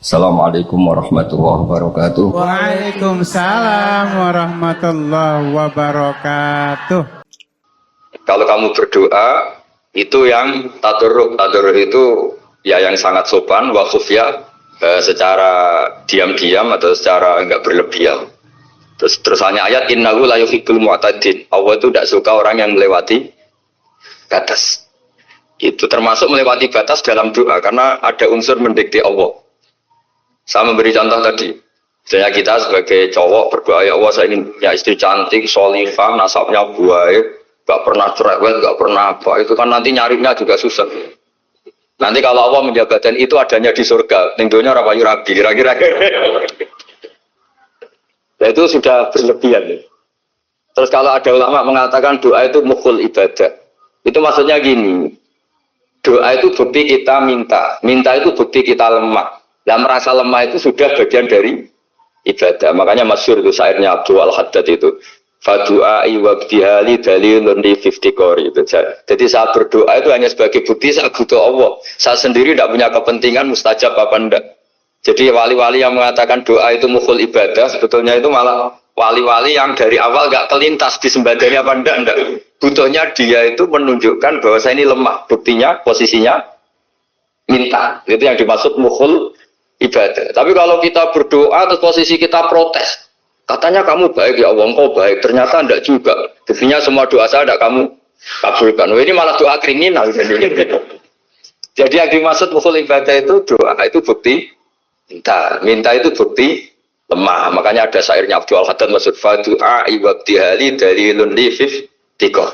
Assalamualaikum warahmatullahi wabarakatuh. Waalaikumsalam warahmatullahi wabarakatuh. Kalau kamu berdoa itu yang tadarruk itu ya yang sangat sopan, wakuf ya, secara diam-diam atau secara enggak berlebihan. Terus hanya ayat innahu la yuhibbul mu'tadin. Allah itu tidak suka orang yang melewati batas. Itu termasuk melewati batas dalam doa karena ada unsur mendikte Allah. Saya memberi contoh tadi. Misalnya kita sebagai cowok berdoa, ya Allah saya ingin punya istri cantik, sholifah, nasabnya baik, gak pernah cerewet, gak pernah apa. Itu kan nanti nyarinya juga susah. Nanti kalau Allah menjabatkan itu adanya di surga, tentunya rapayu rabi, kira-kira. Nah, itu sudah berlebihan. Terus kalau ada ulama mengatakan doa itu mukhul ibadah, itu maksudnya gini, doa itu bukti kita minta itu bukti kita lemah. Dan merasa lemah itu sudah bagian dari ibadah. Makanya masyhur itu syairnya Abdul Al-Haddad itu, fadu'ai wabdihali dalilun li fiftikori itu. Jadi saat berdoa itu hanya sebagai bukti saya butuh Allah. Saya sendiri tidak punya kepentingan mustajab apa enggak. Jadi wali-wali yang mengatakan doa itu mukhul ibadah, sebetulnya itu malah wali-wali yang dari awal gak kelintas disembadani apa enggak. Butuhnya dia itu menunjukkan bahwa saya ini lemah. Buktinya, posisinya minta. Itu yang dimaksud mukhul ibadah. Tapi kalau kita berdoa terus posisi kita protes. Katanya kamu baik ya Allah, engkau baik. Ternyata enggak juga. Buktinya semua doa saya enggak kamu kabulkan. Ini malah doa kriminal. Jadi yang dimaksud mukhul ibadah itu doa itu bukti minta itu bukti lemah. Makanya ada syairnya Abdul Al-Haddad maksud fadu'a ibabdihali dalilun li fiftikor.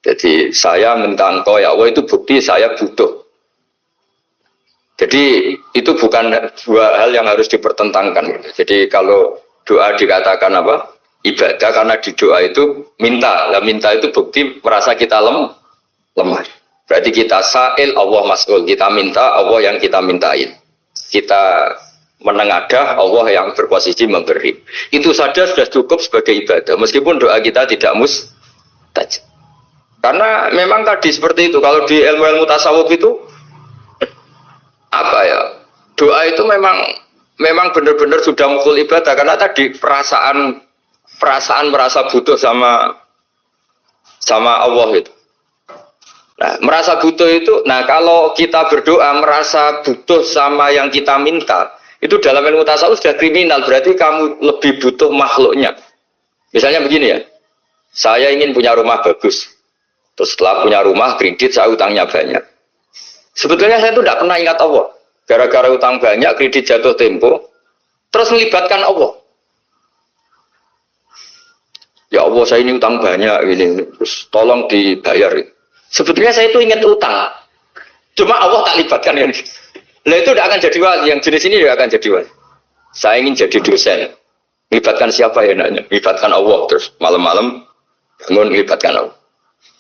Jadi saya minta engkau ya Allah itu bukti saya butuh. Jadi itu bukan dua hal yang harus dipertentangkan. Jadi kalau doa dikatakan apa? Ibadah karena di doa itu minta. Lah minta itu bukti merasa kita lemah. Berarti kita sa'il Allah mas'ul. Kita minta Allah yang kita mintain. Kita menengadah Allah yang berposisi memberi. Itu saja sudah cukup sebagai ibadah. Meskipun doa kita tidak mustajab. Karena memang tadi seperti itu. Kalau di ilmu-ilmu tasawuf itu apa ya? Doa itu memang benar-benar sudah mukul ibadah karena tadi perasaan merasa butuh sama Allah itu. Nah, merasa butuh itu, nah kalau kita berdoa merasa butuh sama yang kita minta, itu dalam ilmu tasawuf sudah kriminal, berarti kamu lebih butuh makhluknya. Misalnya begini ya, saya ingin punya rumah bagus, terus setelah punya rumah kredit saya utangnya banyak. Sebetulnya saya itu tidak pernah ingat Allah, gara-gara utang banyak, kredit jatuh tempo, terus melibatkan Allah. Ya Allah saya ini utang banyak, ini terus tolong dibayar. Sebetulnya saya itu ingat utang, cuma Allah tak libatkan yang itu. Lah itu tidak akan jadi wali, yang jenis ini tidak akan jadi wali. Saya ingin jadi dosen, libatkan siapa ya nanya? Libatkan Allah, terus malam-malam bangun libatkan Allah.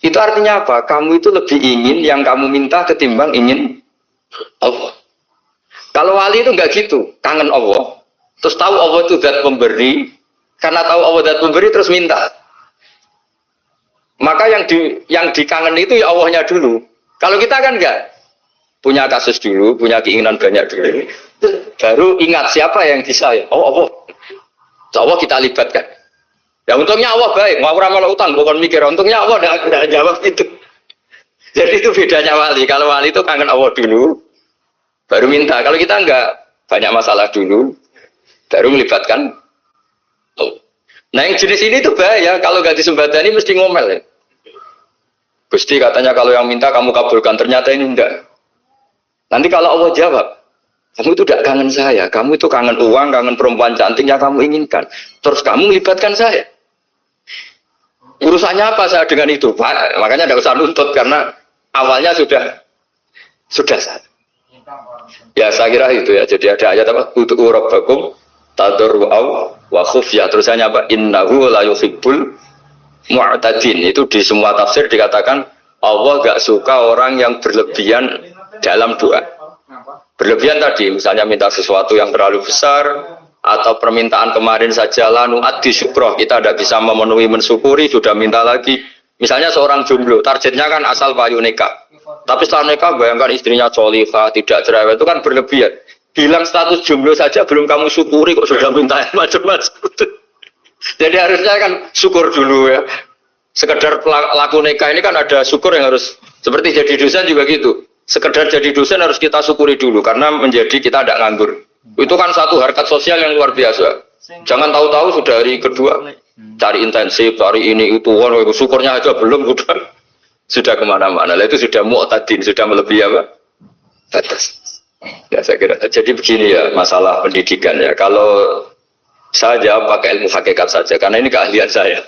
Itu artinya apa? Kamu itu lebih ingin yang kamu minta ketimbang ingin Allah. Kalau wali itu enggak gitu, kangen Allah, terus tahu Allah itu zat pemberi, karena tahu Allah zat pemberi terus minta. Maka yang dikangen itu ya Allahnya dulu. Kalau kita kan enggak, punya kasus dulu, punya keinginan banyak dulu, baru ingat siapa yang bisa ya. Oh Allah, Allah kita libatkan. Ya untungnya Allah baik, mau ramal utang, bukan mikir. Untungnya Allah tidak jawab itu. Jadi itu bedanya wali. Kalau wali itu kangen Allah dulu, baru minta. Kalau kita enggak, banyak masalah dulu, baru melibatkan. Oh. Nah yang jenis ini tuh bahaya. Kalau nggak disembadani mesti ngomel ya. Gusti katanya kalau yang minta kamu kabulkan, ternyata ini enggak. Nanti kalau Allah jawab, kamu itu tidak kangen saya, kamu itu kangen uang, kangen perempuan cantik yang kamu inginkan. Terus kamu melibatkan saya. Urusannya apa saya dengan itu? Pak? Makanya tidak usah nuntut karena awalnya sudah sah. Ya saya kira itu ya. Jadi ada ayat apa? Ud'u rabbakum tadarru'an wa khufyah. Terus hanya apa? Innahu la yuhibbul mu'tadin. Itu di semua tafsir dikatakan Allah gak suka orang yang berlebihan dalam doa. Berlebihan tadi, misalnya minta sesuatu yang terlalu besar, atau permintaan kemarin saja lanu adi syukroh, kita tidak bisa memenuhi mensyukuri, sudah minta lagi. Misalnya seorang jomblo, targetnya kan asal payu nikah. Tapi setelah nikah bayangkan istrinya solihah, tidak cerewet, itu kan berlebihan. Hilang status jomblo saja belum kamu syukuri kok sudah minta yang macam-macam. Jadi harusnya kan syukur dulu ya. Sekedar laku nikah ini kan ada syukur yang harus, seperti jadi dosen juga gitu. Sekedar jadi dosen harus kita syukuri dulu karena menjadi kita tidak nganggur. Itu kan satu harkat sosial yang luar biasa. Jangan tahu-tahu sudah hari kedua cari intensif, cari ini itu, syukurnya aja belum sudah kemana-mana. Itu sudah mu'tadin, sudah melebihi apa? Batas. Ya saya kira. Jadi begini ya masalah pendidikan ya. Kalau saya jawab pakai ilmu hakikat saja karena ini keahlian saya.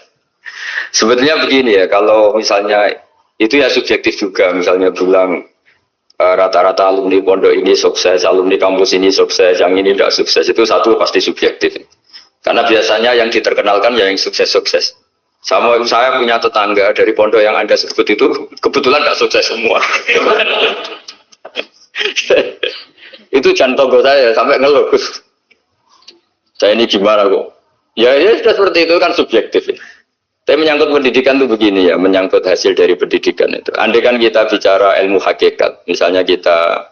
Sebetulnya begini ya, kalau misalnya itu ya subjektif juga. Misalnya bilang rata-rata alumni pondok ini sukses, alumni kampus ini sukses, yang ini tidak sukses, itu satu pasti subjektif. Karena biasanya yang diterkenalkan ya yang sukses-sukses. Sama saya punya tetangga dari pondok yang Anda sebut itu kebetulan tidak sukses semua. Itu jantung saya sampai ngeluh. Saya ini gimana kok? Ya sudah seperti itu kan subjektif. Tapi menyangkut pendidikan itu begini ya, menyangkut hasil dari pendidikan itu. Andai kan kita bicara ilmu hakikat, misalnya kita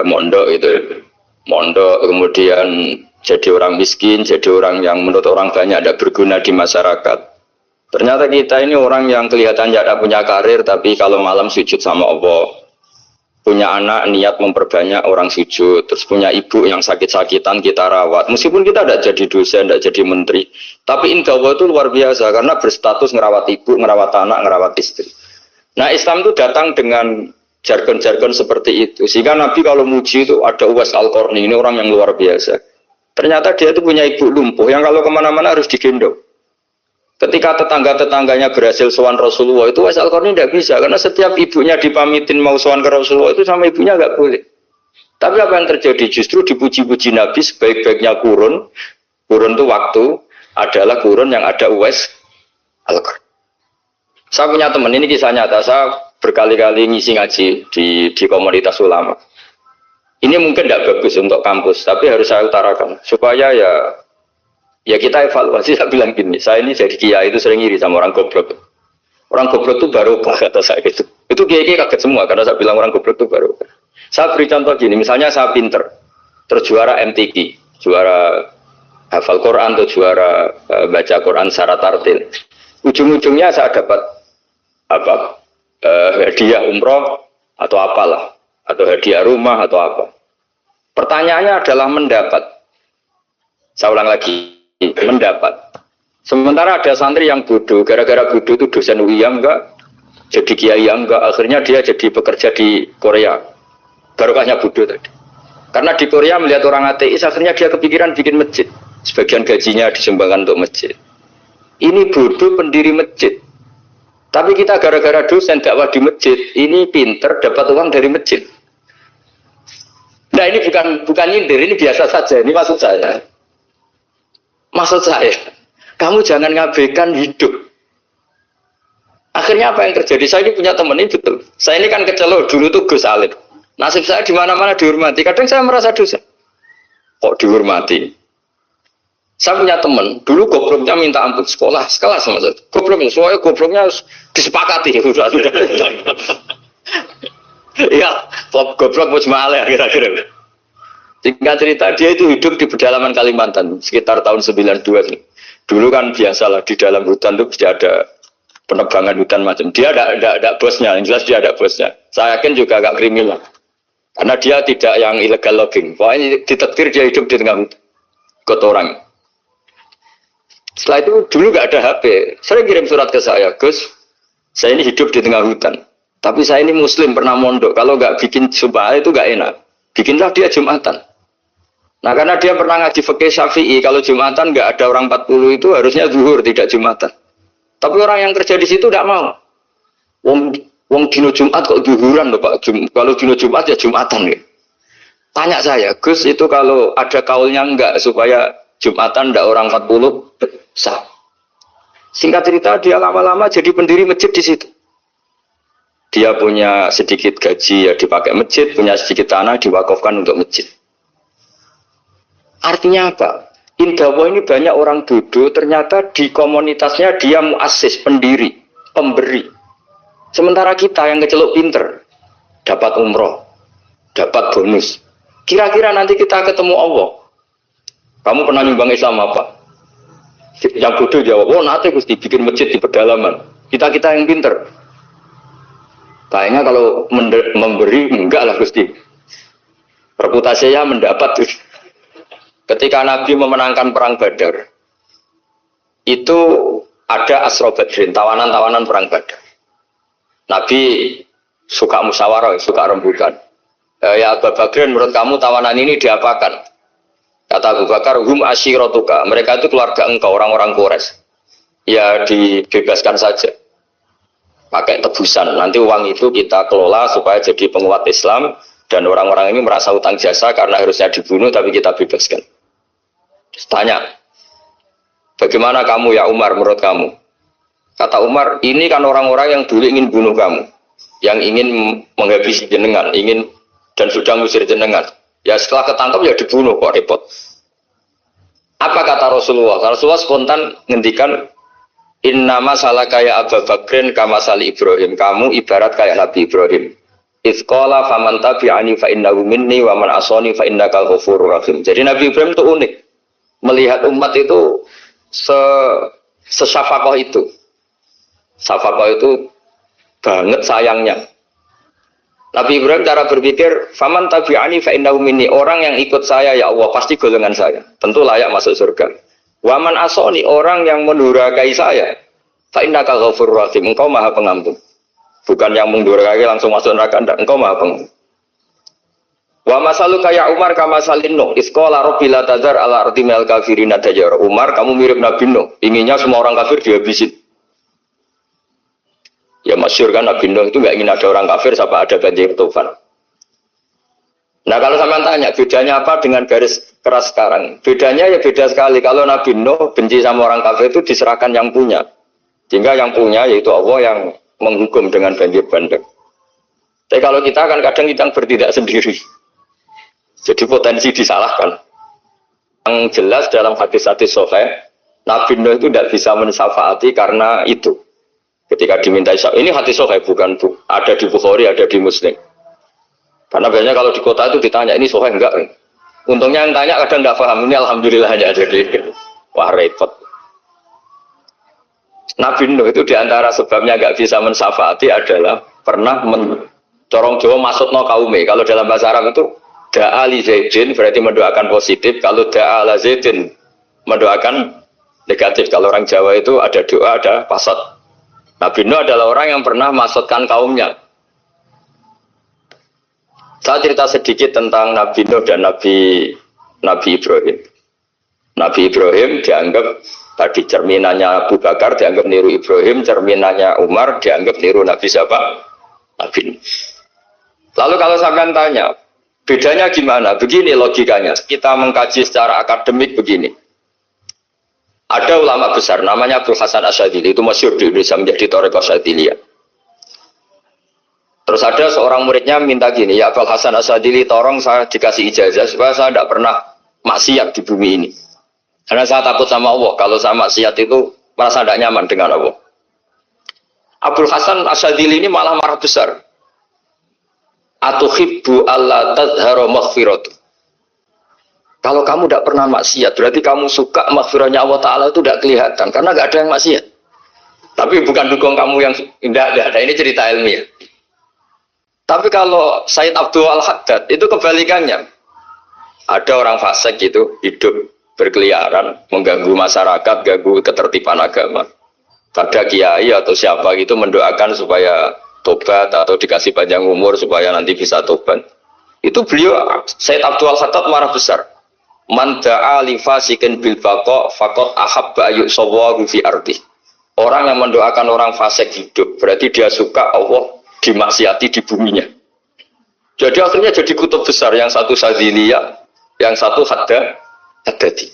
mondok itu, mondok kemudian jadi orang miskin, jadi orang yang menurut orang banyak tidak berguna di masyarakat. Ternyata kita ini orang yang kelihatan tidak punya karir, tapi kalau malam sujud sama Allah. Punya anak niat memperbanyak orang sujud, terus punya ibu yang sakit-sakitan kita rawat. Meskipun kita tidak jadi dosen, tidak jadi menteri, tapi indah Allah itu luar biasa karena berstatus ngerawat ibu, ngerawat anak, ngerawat istri. Nah Islam itu datang dengan jargon-jargon seperti itu. Sehingga Nabi kalau muji itu ada Uwais Al-Qarni, ini orang yang luar biasa. Ternyata dia itu punya ibu lumpuh yang kalau kemana-mana harus digendong. Ketika tetangga-tetangganya berhasil sowan Rasulullah itu Uwais Al-Qarni tidak bisa karena setiap ibunya dipamitin mau sowan ke Rasulullah itu sama ibunya nggak boleh. Tapi apa yang terjadi justru dipuji-puji Nabi sebaik-baiknya kurun itu waktu adalah kurun yang ada Uwais Al-Qarni. Saya punya teman ini kisah nyata, saya berkali-kali ngisi ngaji di komunitas ulama. Ini mungkin tidak bagus untuk kampus, tapi harus saya utarakan supaya ya kita evaluasi. Saya bilang gini, saya ini jadi kiai itu sering iri sama orang goblok. Orang goblok itu baru kata saya gitu. Itu kiai kaget semua karena saya bilang orang goblok itu baru. Saya beri contoh gini, misalnya saya pinter, terus juara MTQ, juara hafal Quran atau juara baca Quran secara tartil. Ujung-ujungnya saya dapat hadiah umroh atau apalah, atau hadiah rumah atau apa. Pertanyaannya adalah mendapat. Saya ulang lagi. Mendapat. Sementara ada santri yang bodoh, gara-gara bodoh itu dosen UI enggak, jadi kiai enggak, akhirnya dia jadi pekerja di Korea. Barokahnya bodoh tadi. Karena di Korea melihat orang ateis, akhirnya dia kepikiran bikin masjid. Sebagian gajinya disumbangkan untuk masjid. Ini bodoh pendiri masjid. Tapi kita gara-gara dosen dakwah di masjid, ini pinter dapat uang dari masjid. Nah ini bukan nyindir, ini biasa saja. Ini maksud saya. Maksud saya, kamu jangan ngabaikan hidup. Akhirnya apa yang terjadi? Saya ini punya teman ini betul. Saya ini kan kecelok dulu tuh Gus Alim. Nasib saya di mana-mana dihormati. Kadang saya merasa dosa. Kok dihormati? Saya punya teman dulu gobloknya minta ampun sekolah sama saya. Gobloknya, soalnya gobloknya harus disepakati. Iya, goblok mujmalah kira-kira. Singkat cerita, dia itu hidup di pedalaman Kalimantan sekitar tahun 92. Dulu kan biasalah di dalam hutan itu bisa ada penebangan hutan macam. Dia ada bosnya, yang jelas dia ada bosnya. Saya yakin juga agak kriminal. Karena dia tidak yang illegal logging. Pokoknya ditektir dia hidup di tengah hutan. Ikut orang. Setelah itu dulu nggak ada HP. Saya kirim surat ke saya, Gus, saya ini hidup di tengah hutan. Tapi saya ini muslim, pernah mondok. Kalau nggak bikin sumpah itu nggak enak. Bikinlah dia Jumatan. Nah karena dia pernah ngaji fikih Syafi'i, kalau Jumatan nggak ada orang 40 itu harusnya zuhur, tidak Jumatan. Tapi orang yang kerja di situ tidak mau. Wong dino Jumat kok zuhuran loh Pak. Kalau dino Jumat ya Jumatan ya. Tanya saya, Gus itu kalau ada kaulnya enggak supaya Jumatan ndak orang 40 sah. Singkat cerita dia lama-lama jadi pendiri masjid di situ. Dia punya sedikit gaji ya dipakai masjid, punya sedikit tanah diwakafkan untuk masjid. Artinya apa? Indawa ini banyak orang bodoh, ternyata di komunitasnya dia muassis, pendiri, pemberi. Sementara kita yang kecelok pinter, dapat umroh, dapat bonus. Kira-kira nanti kita ketemu Allah. Kamu pernah nyumbang Islam apa? Yang bodoh jawab, oh nanti Gusti bikin masjid di pedalaman. Kita yang pinter. Kayaknya kalau memberi enggak lah Gusti. Reputasinya mendapat. Ketika Nabi memenangkan perang Badar, itu ada Asra Badrin, tawanan-tawanan perang Badar. Nabi suka musyawarah, suka rembukan. Ya Abu Bakrin, menurut kamu tawanan ini diapakan? Kata Abu Bakar, hum asyiratuka. Mereka itu keluarga engkau, orang-orang Quraisy. Ya dibebaskan saja. Pakai tebusan. Nanti uang itu kita kelola supaya jadi penguat Islam. Dan orang-orang ini merasa utang jasa karena harusnya dibunuh, tapi kita bebaskan. Tanya, bagaimana kamu ya Umar menurut kamu? Kata Umar, ini kan orang-orang yang dulu ingin bunuh kamu. Yang ingin menghabisi jenengan, ingin dan sudah ngusir jenengan. Ya setelah ketangkap ya dibunuh, kok repot. Apa kata Rasulullah? Rasulullah spontan ngendikan, innama salah kayak Abu Bakrin kama sali Ibrahim. Kamu ibarat kayak Nabi Ibrahim. Izqala faman tabi'ani fa innahu minni wa man asani fa innakal ghafurur rahim. Jadi Nabi Ibrahim itu unik. Melihat umat itu sesyafakoh itu. Syafakoh itu banget sayangnya. Nabi Ibrahim cara berpikir, faman tabi'ani fa innahu minni. Orang yang ikut saya ya Allah pasti golongan saya. Tentu layak masuk surga. Wa man asani, orang yang mendurhakai saya, fa innakal ghafurur rahim. Engkau Maha Pengampun. Bukan yang mendurhakai langsung masuk neraka, enggak. Engkau Maha Pengampun. Wa masalu kaya Umar kama salin Nuh. Isqala rabbi la tadzar ala ardi minal kafirin dajar. Umar, kamu mirip Nabi Nuh. Inginnya semua orang kafir dihabisin. Ya masyhur kan Nabi Nuh itu enggak ingin ada orang kafir sampai ada banjir tufan. Nah kalau sampean tanya bedanya apa dengan garis keras sekarang? Bedanya ya beda sekali. Kalau Nabi Nuh benci sama orang kafir itu diserahkan yang punya. Sehingga yang punya yaitu Allah yang menghukum dengan banjir bandang. Tapi kalau kita kan kadang kita bertindak sendiri. Jadi potensi disalahkan. Yang jelas dalam hadis-hadis sahih, Nabi Nuh itu tidak bisa mensyafaati karena itu. Ketika diminta syafaat, ini hadis sahih bukan ada di Bukhari, ada di Muslim. Karena biasanya kalau di kota itu ditanya ini sahih enggak? Untungnya yang tanya kadang enggak paham. Ini alhamdulillah aja jadi wah repot. Nabi Nuh itu diantara sebabnya enggak bisa mensyafaati adalah pernah corong Jawa masuk no kaume. Kalau dalam bahasa Arab itu da'a li zaidin berarti mendoakan positif. Kalau da'a la zaidin mendoakan negatif. Kalau orang Jawa itu ada doa, ada pasat. Nabi Nuh adalah orang yang pernah masukkan kaumnya. Saya cerita sedikit tentang Nabi Nuh dan Nabi Ibrahim. Nabi Ibrahim dianggap tadi cerminannya Abu Bakar, dianggap niru Ibrahim, cerminannya Umar, dianggap niru Nabi siapa? Nabi Nuh. Lalu kalau sampean tanya, bedanya gimana? Begini logikanya. Kita mengkaji secara akademik begini. Ada ulama besar, namanya Abdul Hasan Asyadzili, itu masyhur di Indonesia menjadi Thariqah Asyadziliyah. Terus ada seorang muridnya minta gini, ya Abdul Hasan Asyadzili, tolong saya dikasih ijazah supaya saya tidak pernah maksiat di bumi ini. Karena saya takut sama Allah, kalau saya maksiat itu merasa tidak nyaman dengan Allah. Abdul Hasan Asyadzili ini malah marah besar. Atuhibbu alla tadhara maghfiratu. Kalau kamu tidak pernah maksiat, berarti kamu suka maghfirahnya Allah Ta'ala itu tidak kelihatan. Karena tidak ada yang maksiat. Tapi bukan dukung kamu yang tidak ada. Ini cerita ilmiah. Tapi kalau Said Abdul Al-Haddad, itu kebalikannya. Ada orang fasik gitu, hidup berkeliaran, mengganggu masyarakat, ganggu ketertiban agama. Pada kiai atau siapa gitu mendoakan supaya tobat atau dikasih panjang umur supaya nanti bisa tobat. Itu beliau, Said Abdul Al-Haddad marah besar. Man da'a li fasikin bil baqa faqad ahabba yusawahu fi ardi. Orang yang mendoakan orang fasik hidup berarti dia suka Allah dimaksiati di buminya. Jadi akhirnya jadi kutub besar, yang satu Sadziliyah, yang satu Haddadi.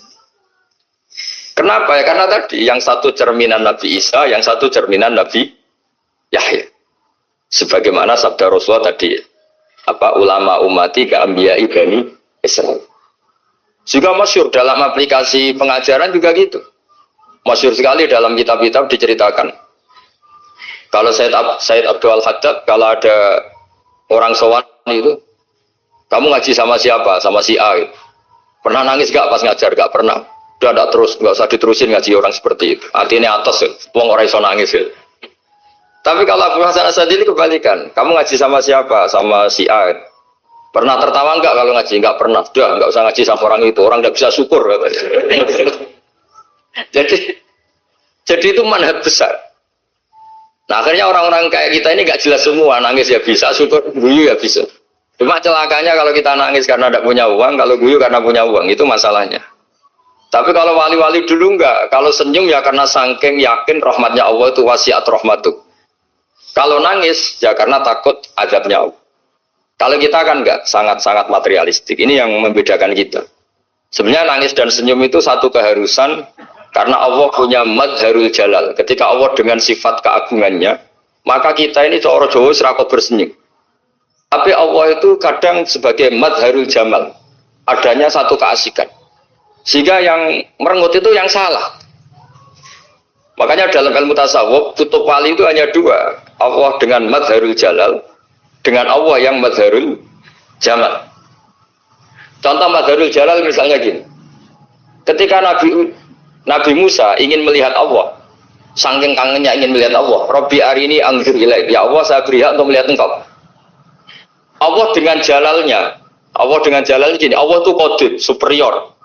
Kenapa ya? Karena tadi yang satu cerminan Nabi Isa, yang satu cerminan Nabi Yahya. Sebagaimana sabda Rasulullah tadi, ulama ummati ka anbiya'i bani Israil. Juga masyhur dalam aplikasi pengajaran juga gitu. Masyhur sekali dalam kitab-kitab diceritakan. Kalau Said Abdul Al-Haddad, kalau ada orang sowan itu, Kamu ngaji sama siapa? Sama si A. Gitu. Pernah nangis gak pas ngajar? Gak pernah. Udah ada terus, nggak usah diterusin ngaji orang seperti itu. Artinya atas, wong orang iso nangis. Gitu. Tapi kalau Abu Hasan Asadili kebalikan. Kamu ngaji sama siapa? Sama si A. Gitu. Pernah tertawa enggak kalau ngaji? Enggak pernah. Udah, enggak usah ngaji sama orang itu. Orang enggak bisa syukur. jadi itu manhaj besar. Nah akhirnya orang-orang kayak kita ini enggak jelas semua. Nangis ya bisa, syukur, guyu ya bisa. Cuma celakanya kalau kita nangis karena tidak punya uang, kalau guyu karena punya uang, itu masalahnya. Tapi kalau wali-wali dulu enggak. Kalau senyum ya karena saking yakin rahmatnya Allah itu wasiat rahmatu. Kalau nangis ya karena takut azabnya Allah. Kalau kita kan enggak, sangat-sangat materialistik. Ini yang membedakan kita. Sebenarnya nangis dan senyum itu satu keharusan karena Allah punya madharul jalal. Ketika Allah dengan sifat keagungannya, maka kita ini cara Jawa serakot bersenyum. Tapi Allah itu kadang sebagai madharul jamal. Adanya satu keasikan. Sehingga yang merengut itu yang salah. Makanya dalam ilmu tasawuf, tutup wali itu hanya dua. Allah dengan madharul jalal, dengan Allah yang madharul jamal. Contoh madharul jalal misalnya gini. Ketika Nabi Musa ingin melihat Allah, saking kangennya ingin melihat Allah, Rabbi arini anzur ilaik, ya Allah saya beri hak untuk melihat engkau. Allah dengan jalalnya gini, Allah itu qadim, superior.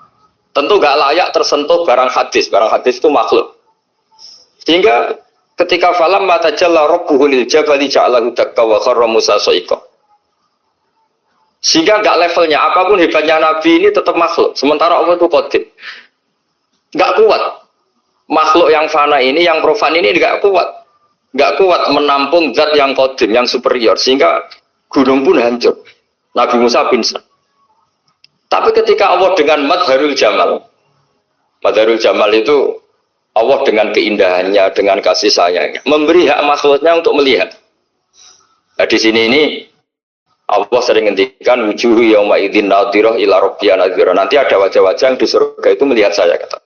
Tentu gak layak tersentuh barang hadis itu makhluk. Sehingga ketika falam mata jalla rabbuhu lil jabali ja'alahu dakka wa kharra Musa sa'iqa. Sehingga enggak levelnya apapun hebatnya Nabi ini tetap makhluk. Sementara Allah itu qadim. Enggak kuat. Makhluk yang fana ini, yang profan ini enggak kuat. Enggak kuat menampung zat yang qadim, yang superior. Sehingga gunung pun hancur. Nabi Musa pingsan. Tapi ketika Allah dengan madharul jamal itu Allah dengan keindahannya, dengan kasih sayangnya, memberi hak makhluknya untuk melihat. Nah di sini ini Allah sering ngendikan wujuhu yauma idzin nadhirah ila rabbiha nadhirah. Nanti ada wajah-wajah yang di surga itu melihat saya kata.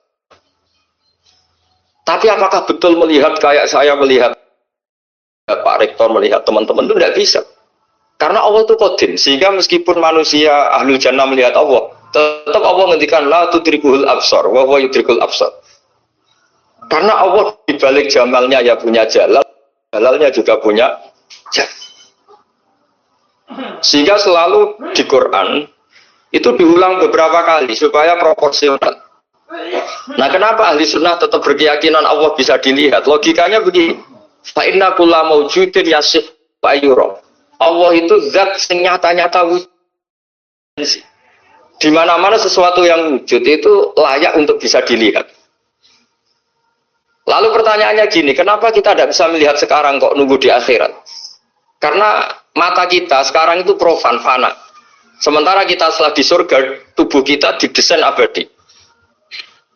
Tapi apakah betul melihat kayak saya melihat Pak Rektor melihat teman-teman itu tidak bisa. Karena Allah itu qadim, sehingga meskipun manusia ahlul jannah melihat Allah, tetap Allah ngendikan la tudrikuhul absar wa huwa yudrikul absar. Karena Allah di balik jamalnya ya punya jalal, jalalnya juga punya jalal. Sehingga selalu di Quran itu diulang beberapa kali supaya proporsional. Nah, kenapa ahli sunnah tetap berkeyakinan Allah bisa dilihat? Logikanya begini. Fa inna kulla maujudin yasif wa yura. Allah itu zat yang nyata-nyata wujud. Di mana-mana sesuatu yang wujud itu layak untuk bisa dilihat. Lalu pertanyaannya gini, kenapa kita tidak bisa melihat sekarang kok nunggu di akhirat? Karena mata kita sekarang itu profan, fana. Sementara kita setelah di surga, tubuh kita didesain abadi.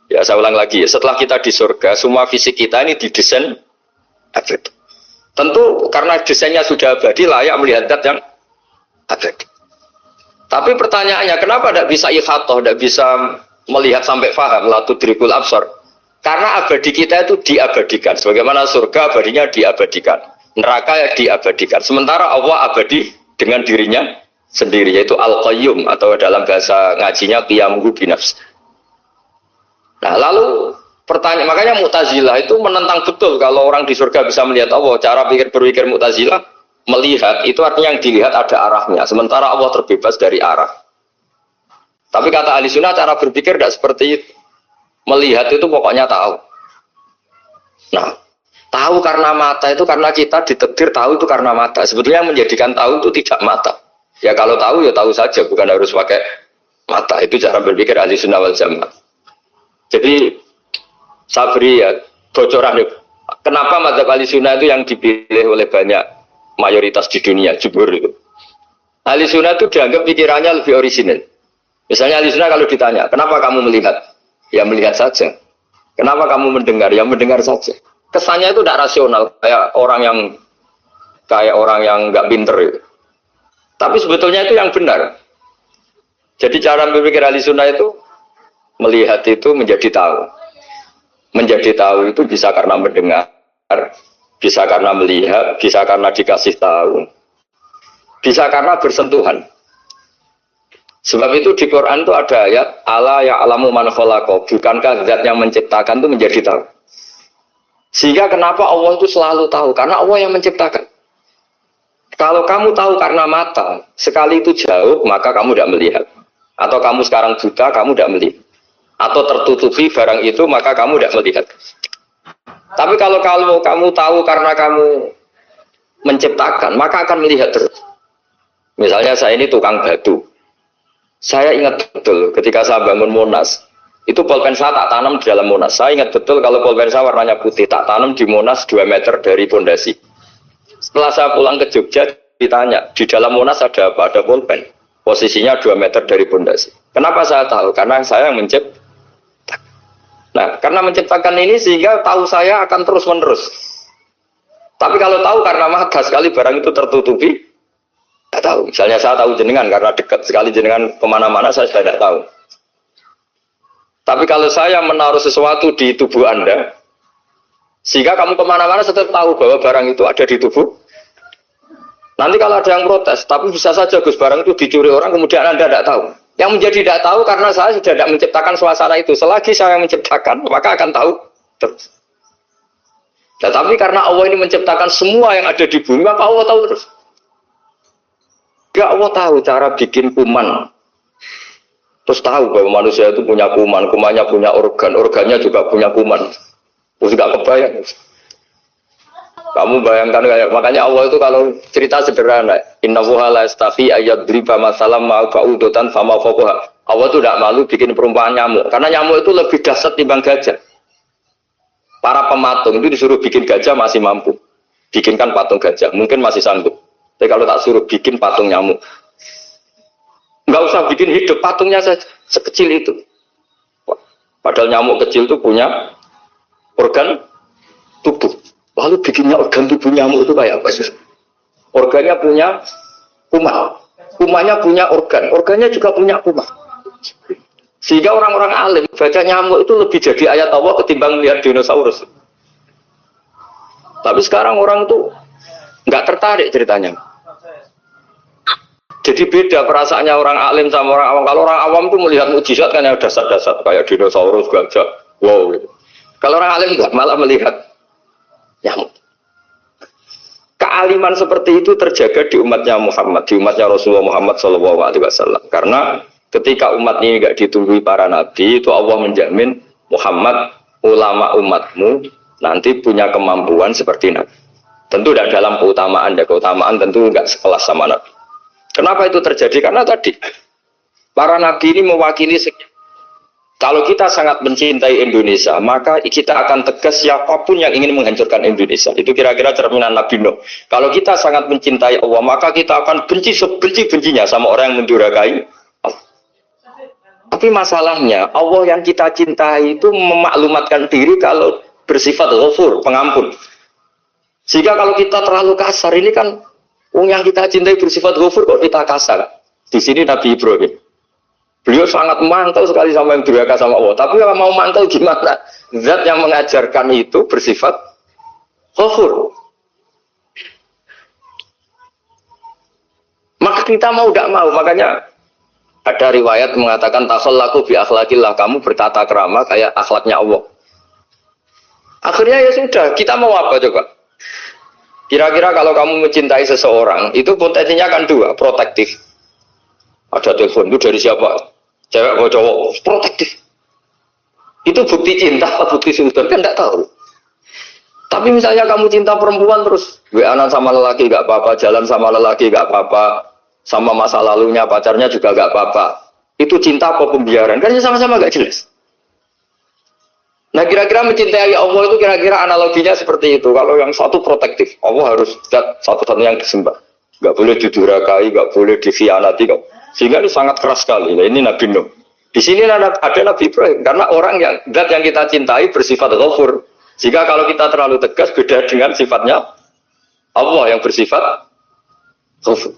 Ya saya ulang lagi ya, setelah kita di surga, semua fisik kita ini didesain abadi. Tentu karena desainnya sudah abadi, layak melihat zat yang abadi. Tapi pertanyaannya, kenapa tidak bisa ikhatoh, tidak bisa melihat sampai faham, la tudrikul absar? Karena abadi kita itu diabadikan. Sebagaimana surga abadinya diabadikan. Neraka ya diabadikan. Sementara Allah abadi dengan dirinya sendiri, yaitu Al-Qayyum, atau dalam bahasa ngajinya Qiyamuhu binafs. Nah lalu pertanyaan, makanya Mu'tazilah itu menentang betul kalau orang di surga bisa melihat Allah. Cara berpikir Mu'tazilah, melihat itu artinya yang dilihat ada arahnya, sementara Allah terbebas dari arah. Tapi kata ahli sunnah cara berpikir tidak seperti itu. Melihat itu pokoknya tahu. Nah, tahu karena mata itu karena kita ditakdir tahu itu karena mata. Sebetulnya yang menjadikan tahu itu tidak mata. Ya kalau tahu ya tahu saja, bukan harus pakai mata. Itu cara berpikir ahli sunnah wal jamaah. Jadi saya beri ya bocoran. Kenapa mazhab ahli sunnah itu yang dipilih oleh banyak mayoritas di dunia, jumhur itu. Ahli sunnah itu dianggap pikirannya lebih orisinal. Misalnya ahli sunnah kalau ditanya, kenapa kamu melihat? Ya melihat saja. Kenapa kamu mendengar? Ya mendengar saja. Kesannya itu tidak rasional, kayak orang yang nggak pinter itu. Tapi sebetulnya itu yang benar. Jadi cara berpikir ahli sunnah itu melihat itu menjadi tahu. Menjadi tahu itu bisa karena mendengar, bisa karena melihat, bisa karena dikasih tahu, bisa karena bersentuhan. Sebab itu di Quran itu ada ayat ala ya'lamu man khalaqa, bukankah zat yang menciptakan itu menjadi tahu. Sehingga kenapa Allah itu selalu tahu? Karena Allah yang menciptakan. Kalau kamu tahu karena mata, sekali itu jauh, maka kamu tidak melihat. Atau kamu sekarang buta, kamu tidak melihat. Atau tertutupi barang itu, maka kamu tidak melihat. Tapi kalau kamu tahu karena kamu menciptakan, maka akan melihat terus. Misalnya saya ini tukang batu. Saya ingat betul ketika saya bangun Monas, itu pulpen saya tak tanam di dalam Monas. Saya ingat betul kalau pulpen saya warnanya putih, tak tanam di Monas 2 meter dari pondasi. Setelah saya pulang ke Jogja, ditanya, di dalam Monas ada apa? Ada pulpen. Posisinya 2 meter dari pondasi. Kenapa saya tahu? Karena saya yang menciptakan. Nah, karena menciptakan ini sehingga tahu saya akan terus-menerus. Tapi kalau tahu karena mata, sekali barang itu tertutupi, tidak tahu. Misalnya saya tahu jenengan karena dekat sekali jenengan kemana-mana, saya sudah tidak tahu. Tapi kalau saya menaruh sesuatu di tubuh Anda, sehingga kamu kemana-mana tetap tahu bahwa barang itu ada di tubuh. Nanti kalau ada yang protes, tapi bisa saja Gus barang itu dicuri orang, kemudian Anda tidak tahu. Yang menjadi tidak tahu karena saya sudah tidak menciptakan suasana itu. Selagi saya yang menciptakan, maka akan tahu terus. Tetapi karena Allah ini menciptakan semua yang ada di bumi, maka Allah tahu terus. Ya Allah tahu cara bikin kuman. Terus tahu bahwa manusia itu punya kuman, kumannya punya organ, organnya juga punya kuman. Terus nggak kebayang. Kamu bayangkan kayak makanya Allah itu kalau cerita sederhana, innallaha la yastahi ayyadriba masalam ma ba'udatan fama fawqaha. Allah itu tidak malu bikin perumpamaan nyamuk, karena nyamuk itu lebih dahsyat timbang gajah. Para pematung itu disuruh bikin gajah masih mampu. Bikinkan patung gajah, mungkin masih sanggup. Tapi kalau tak suruh bikin patung nyamuk, nggak usah bikin hidup, patungnya saja sekecil itu. Padahal nyamuk kecil itu punya organ tubuh. Lalu bikinnya organ tubuh nyamuk itu kayak apa sih? Organnya punya kuman, kumannya punya organ, organnya juga punya kuman. Sehingga orang-orang alim baca nyamuk itu lebih jadi ayat Allah ketimbang lihat dinosaurus. Tapi sekarang orang itu nggak tertarik ceritanya. Jadi beda perasaannya orang alim sama orang awam. Kalau orang awam tuh melihat mukjizat kan yang dasar-dasar kayak dinosaurus, gajah, wow. Gitu. Kalau orang alim enggak, malah melihat nyamuk. Kealiman seperti itu terjaga di umatnya Muhammad, di umatnya Rasulullah Muhammad SAW. Karena ketika umat ini enggak ditunggu para nabi, itu Allah menjamin Muhammad, ulama umatmu nanti punya kemampuan seperti nabi. Tentu tidak dalam keutamaan, ya keutamaan tentu enggak sekelas sama nabi. Kenapa itu terjadi? Karena tadi para nabi ini mewakili kalau kita sangat mencintai Indonesia, maka kita akan tegas siapapun yang ingin menghancurkan Indonesia. Itu kira-kira cerminan Nabi Nuh. Kalau kita sangat mencintai Allah, maka kita akan benci sebenci-bencinya sama orang yang mendurhakai Allah. Tapi masalahnya, Allah yang kita cintai itu memaklumatkan diri kalau bersifat ghafur, pengampun. Sehingga kalau kita terlalu kasar, ini kan yang kita cintai bersifat ghafur kok kita kasar. Di sini Nabi Ibrahim. Beliau sangat mantau sekali sama yang durhaka sama Allah. Tapi kalau mau mantau gimana? Zat yang mengajarkan itu bersifat ghafur. Maka kita mau tidak mau. Makanya ada riwayat mengatakan takhallaku bi akhlaqillah, kamu bertata krama kayak akhlaknya Allah. Akhirnya ya sudah, kita mau apa coba? Kira-kira kalau kamu mencintai seseorang, itu potensinya kan dua, protektif. Ada telepon, itu dari siapa? Cewek atau cowok, protektif. Itu bukti cinta atau bukti sultan, kan tidak tahu. Tapi misalnya kamu cinta perempuan terus, WA-an sama lelaki gak apa-apa, jalan sama lelaki gak apa-apa, sama masa lalunya pacarnya juga gak apa-apa. Itu cinta apa pembiaran? Kan sama-sama gak jelas. Nah kira-kira mencintai Allah itu kira-kira analoginya seperti itu. Kalau yang satu protektif, Allah harus satu-satunya yang disembah. Gak boleh didurhakai, gak boleh dikhianati, sehingga itu sangat keras sekali. Nah, ini Nabi Nuh. Di sini ada Nabi Ibrahim, karena orang yang zat yang kita cintai bersifat ghafur. Jika kalau kita terlalu tegas, beda dengan sifatnya Allah yang bersifat ghafur.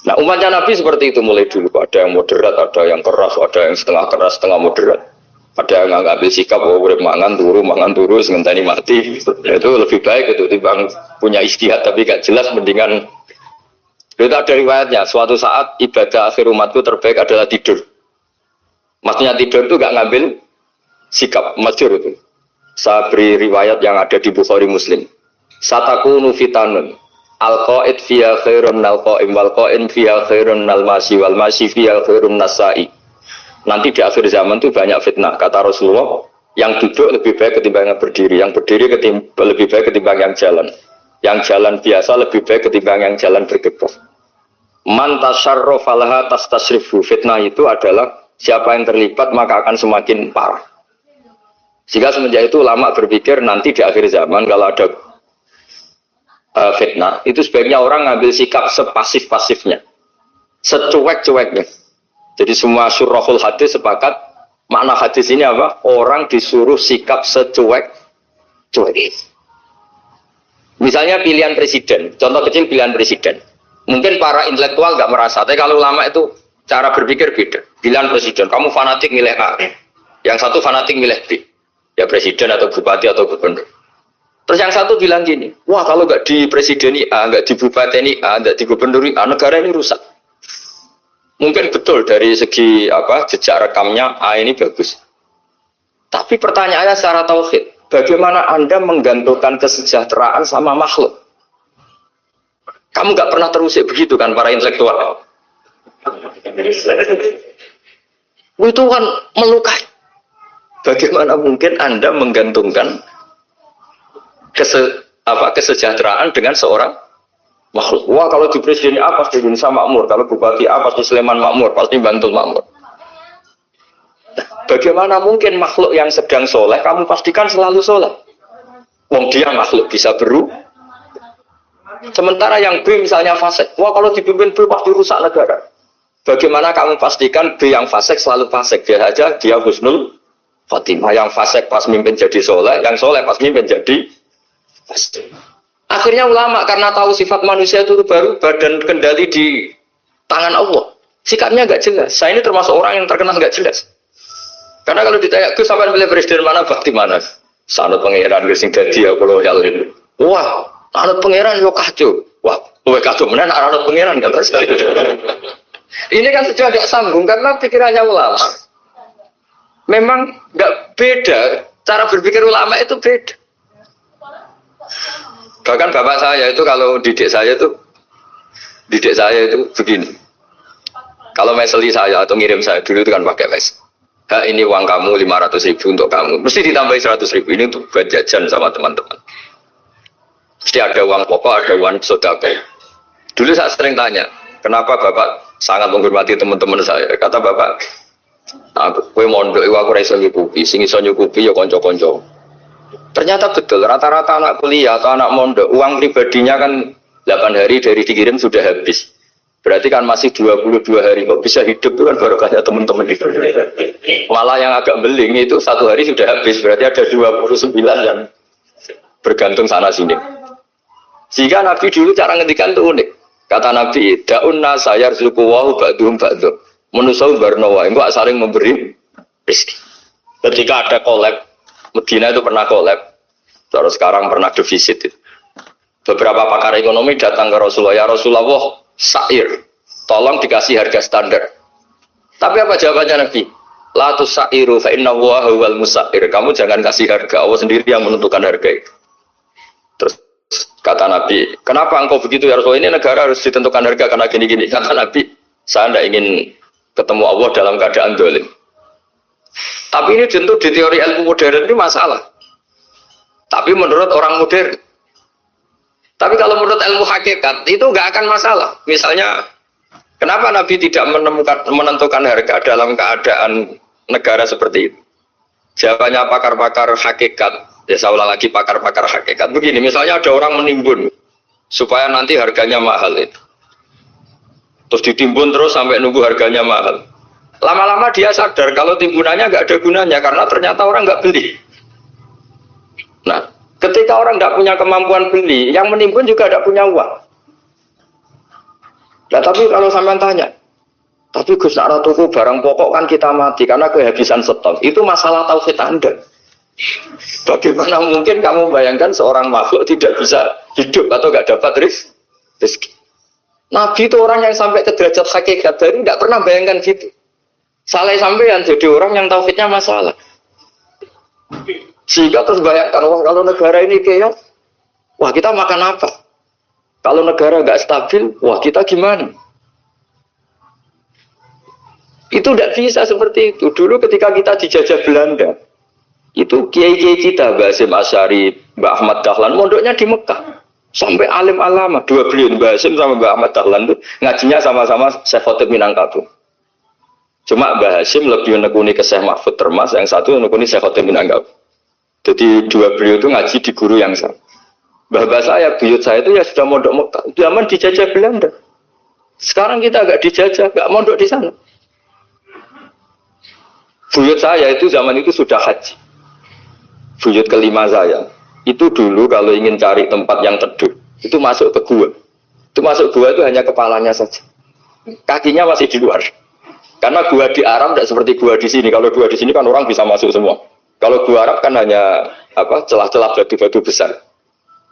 Nah umatnya Nabi seperti itu mulai dulu. Ada yang moderat, ada yang keras, ada yang setengah keras, setengah moderat. Ada yang ngambil sikap, boleh mangan turu, ngenteni mati. Itu lebih baik itu timbang punya ijtihad tapi gak jelas, mendingan Itu ada riwayatnya, suatu saat ibadah akhir umatku terbaik adalah tidur. Maksudnya tidur itu gak ngambil sikap, masyhur itu. Saya beri riwayat yang ada di Bukhari Muslim. Satakunu fitanun, al-qa'id fiya khairun al-qa'im, wal-qa'in fiya khairun al-masi, wal-masi fiya khairun nasai. Nanti di akhir zaman itu banyak fitnah, kata Rasulullah. Yang duduk lebih baik ketimbang yang berdiri, yang berdiri lebih baik ketimbang yang jalan. Yang jalan biasa lebih baik ketimbang yang jalan bergegas. Man tasyarrafa laha tastasrifu. Fitnah itu adalah siapa yang terlibat maka akan semakin parah. Sehingga semenjak itu ulama berpikir nanti di akhir zaman kalau ada fitnah, itu sebaiknya orang ngambil sikap sepasif-pasifnya, secuek-cueknya. Jadi semua syurahul hadis sepakat makna hadis ini apa? Orang disuruh sikap secuek-cuek. Misalnya pilihan presiden, contoh kecil pilihan presiden. Mungkin para intelektual nggak merasa, tapi kalau ulama itu cara berpikir beda. Pilihan presiden, kamu fanatik milih A, yang satu fanatik milih B, ya presiden atau bupati atau gubernur. Terus yang satu bilang gini, wah kalau nggak di presideni A, nggak di bupati A, nggak di gubernur A, negara ini rusak. Mungkin betul dari segi jejak rekamnya A ini bagus. Tapi pertanyaannya secara tauhid, bagaimana Anda menggantungkan kesejahteraan sama makhluk? Kamu nggak pernah terusik begitu kan para intelektual? Itu kan melukai. Bagaimana mungkin Anda menggantungkan kesejahteraan dengan seorang makhluk? Wah kalau di presiden A pasti Indonesia makmur, kalau bupati A pasti Sleman makmur, pasti Bantul makmur. Bagaimana mungkin makhluk yang sedang soleh kamu pastikan selalu soleh? Wong dia makhluk bisa berubah. Sementara yang B misalnya fasik, wah kalau dipimpin B pasti rusak negara. Bagaimana kamu pastikan B yang fasik selalu fasik? Dia aja dia husnul khotimah. Yang fasik pas mimpin jadi soleh, yang soleh pas mimpin jadi fasik. Akhirnya ulama karena tahu sifat manusia itu baru badan kendali di tangan Allah. Sikapnya nggak jelas. Saya ini termasuk orang yang terkenal nggak jelas. Karena kalau ditanya, Gus sampai pilih presiden mana, bakti mana? Sanut pangeran sing dadi ya kalau yalin. Wah, anut pangeran yo kacau. Wah, kowe kacau menan anut pangeran kan. Ini kan sudah tidak sambung karena pikirannya ulama. Memang nggak beda, cara berpikir ulama itu beda. Bahkan bapak saya itu kalau didik saya itu begini. Kalau meseli saya atau ngirim saya dulu itu kan pakai mes. Ini uang kamu 500.000 untuk kamu. Mesti ditambahi 100.000 ini untuk buat jajan sama teman-teman. Mesti ada uang pokok, ada uang sodako. Dulu saya sering tanya, kenapa bapak sangat menghormati teman-teman saya? Kata bapak, kowe mondok aku ora iso nyukupi, sing iso nyukupi ya kanca-kanca. Ternyata betul, rata-rata anak kuliah atau anak mondok, uang pribadinya kan 8 hari dari dikirim sudah habis. Berarti kan masih 22 hari, kok bisa hidup itu kan barokahnya teman-teman itu. Malah yang agak beling itu 1 hari sudah habis, berarti ada 29 yang bergantung sana sini. Sehingga Nabi dulu cara ngendikan itu unik. Kata Nabi, da'un nasa yarzuqu wa ba'dhum ba'dhum. Manusa barnawa, engko saling memberi rezeki. Ketika ada collab, Medina itu pernah collab. Terus sekarang pernah defisit itu. Beberapa pakar ekonomi datang ke Rasulullah, ya Rasulullah, sa'ir, tolong dikasih harga standar. Tapi apa jawabannya Nabi? La tusairu fa inna Allaha huwal musair. Kamu jangan kasih harga, Allah sendiri yang menentukan harga itu. Terus kata Nabi, kenapa engkau begitu ya Rasulullah? Ini negara harus ditentukan harga karena gini-gini. Kata Nabi, saya tidak ingin ketemu Allah dalam keadaan dolim. Tapi ini tentu di teori ilmu modern ini masalah. Tapi menurut orang modern. Tapi kalau menurut ilmu hakikat itu nggak akan masalah. Misalnya, kenapa Nabi tidak menentukan harga dalam keadaan negara seperti itu? Jawabannya pakar-pakar hakikat. Ya saya ulang lagi pakar-pakar hakikat. Begini, misalnya ada orang menimbun supaya nanti harganya mahal itu. Terus ditimbun terus sampai nunggu harganya mahal. Lama-lama dia sadar kalau timbunannya nggak ada gunanya karena ternyata orang nggak beli. Nah, ketika orang tidak punya kemampuan beli, yang menimbun juga tidak punya uang. Nah, tapi kalau sampean tanya, tapi Gus nak tuku barang pokok kan kita mati karena kehabisan stok. Itu masalah tauhid Anda. Bagaimana mungkin kamu bayangkan seorang makhluk tidak bisa hidup atau nggak dapat rezeki? Nabi itu orang yang sampai ke derajat hakikat dari tidak pernah bayangkan gitu. Salah sampean jadi orang yang tauhidnya masalah. Sehingga terus bayangkan, wah kalau negara ini keok, wah kita makan apa? Kalau negara nggak stabil, wah kita gimana? Itu tidak bisa seperti itu. Dulu ketika kita dijajah Belanda, itu kiai-kiai kita, Mbah Hasyim Asy'ari, Mbah Ahmad Dahlan, mondoknya di Mekah. Sampai alim alama, dua beliau, Mbah Hasyim sama Mbah Ahmad Dahlan itu ngajinya sama-sama Syekh Khotib Minangkabau. Cuma Mbah Hasyim lebih menekuni ke Syekh Mahfud Termas, yang satu menekuni Syekh Khotib Minangkabau. Jadi dua beliau itu ngaji di guru yang sama. Bapak saya, buyut saya itu ya sudah mondok Mekah. Zaman dijajah Belanda. Sekarang kita agak dijajah, agak mondok di sana. Buyut saya itu zaman itu sudah haji. Buyut kelima saya. Itu dulu kalau ingin cari tempat yang teduh, itu masuk ke gua. Itu masuk gua itu hanya kepalanya saja. Kakinya masih di luar. Karena gua di Arab tidak seperti gua di sini. Kalau gua di sini kan orang bisa masuk semua. Kalau gua Arab kan hanya celah-celah batu-batu besar.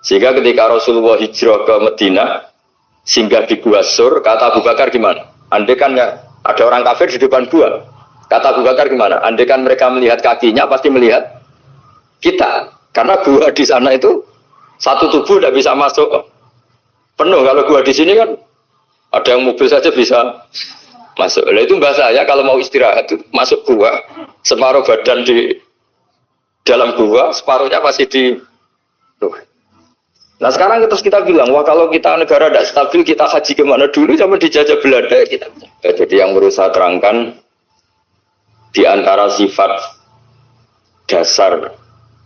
Sehingga ketika Rasulullah hijrah ke Madinah, singgah di Gua Sur, kata Abu Bakar gimana? Andai kan ada orang kafir di depan gua, kata Abu Bakar gimana? Andai kan mereka melihat kakinya, pasti melihat kita. Karena gua di sana itu satu tubuh tidak bisa masuk penuh. Kalau gua di sini kan ada yang mobil saja bisa masuk. Nah, itu bahasa saya kalau mau istirahat itu masuk gua, separuh badan di dalam gua, separuhnya masih di luar. Nah sekarang terus kita bilang, wah kalau kita negara tidak stabil, kita haji kemana dulu sama dijajah Belanda kita. Jadi yang berusaha terangkan di antara sifat dasar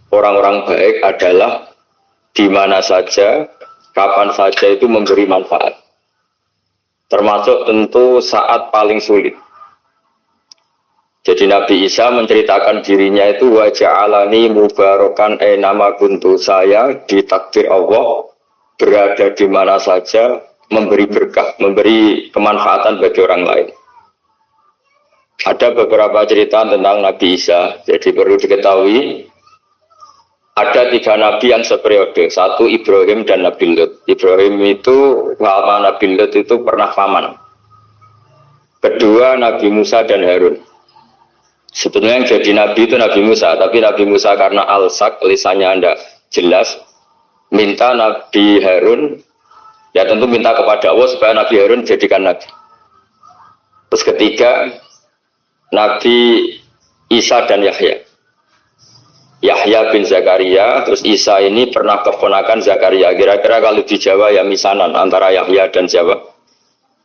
orang-orang baik adalah di mana saja, kapan saja itu memberi manfaat. Termasuk tentu saat paling sulit. Jadi Nabi Isa menceritakan dirinya itu wa ja'alani mubarakan nama kuntu, saya ditakdir Allah berada di mana saja memberi berkah, memberi kemanfaatan bagi orang lain. Ada beberapa cerita tentang Nabi Isa. Jadi perlu diketahui ada 3 nabi yang seperiode. Satu Ibrahim dan Nabi Lut. Ibrahim itu sama Nabi Lut itu pernah paman. Kedua Nabi Musa dan Harun. Sebetulnya yang jadi nabi itu Nabi Musa, tapi Nabi Musa karena alsak, lisannya anda jelas, minta Nabi Harun, ya tentu minta kepada Allah supaya Nabi Harun jadikan nabi. Terus ketiga, Nabi Isa dan Yahya. Yahya bin Zakaria, terus Isa ini pernah keponakan Zakaria. Kira-kira kalau di Jawa ya misanan antara Yahya dan Jawa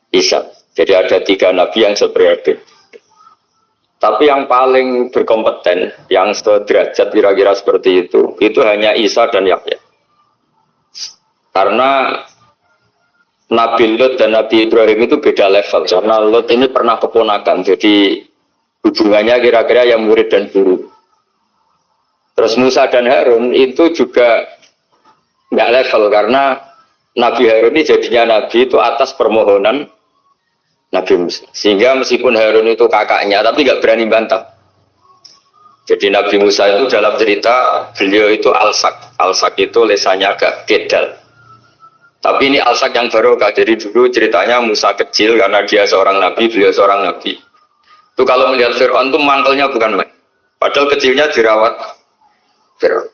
Isa. Jadi ada 3 nabi yang seperiode. Tapi yang paling berkompeten, yang sederajat kira-kira seperti itu hanya Isa dan Yahya. Karena Nabi Lut dan Nabi Ibrahim itu beda level. Karena Lut ini pernah keponakan, jadi hubungannya kira-kira yang murid dan guru. Terus Musa dan Harun itu juga nggak level, karena Nabi Harun ini jadinya Nabi itu atas permohonan Nabi Musa. Sehingga meskipun Harun itu kakaknya, tapi nggak berani bantah. Jadi Nabi Musa itu dalam cerita, beliau itu alsak. Alsak itu lesannya agak kedal. Tapi ini alsak yang barokah. Jadi dulu ceritanya Musa kecil, karena dia seorang Nabi, beliau seorang Nabi. Itu kalau melihat Fir'aun itu mantelnya bukan main. Padahal kecilnya dirawat Fir'aun.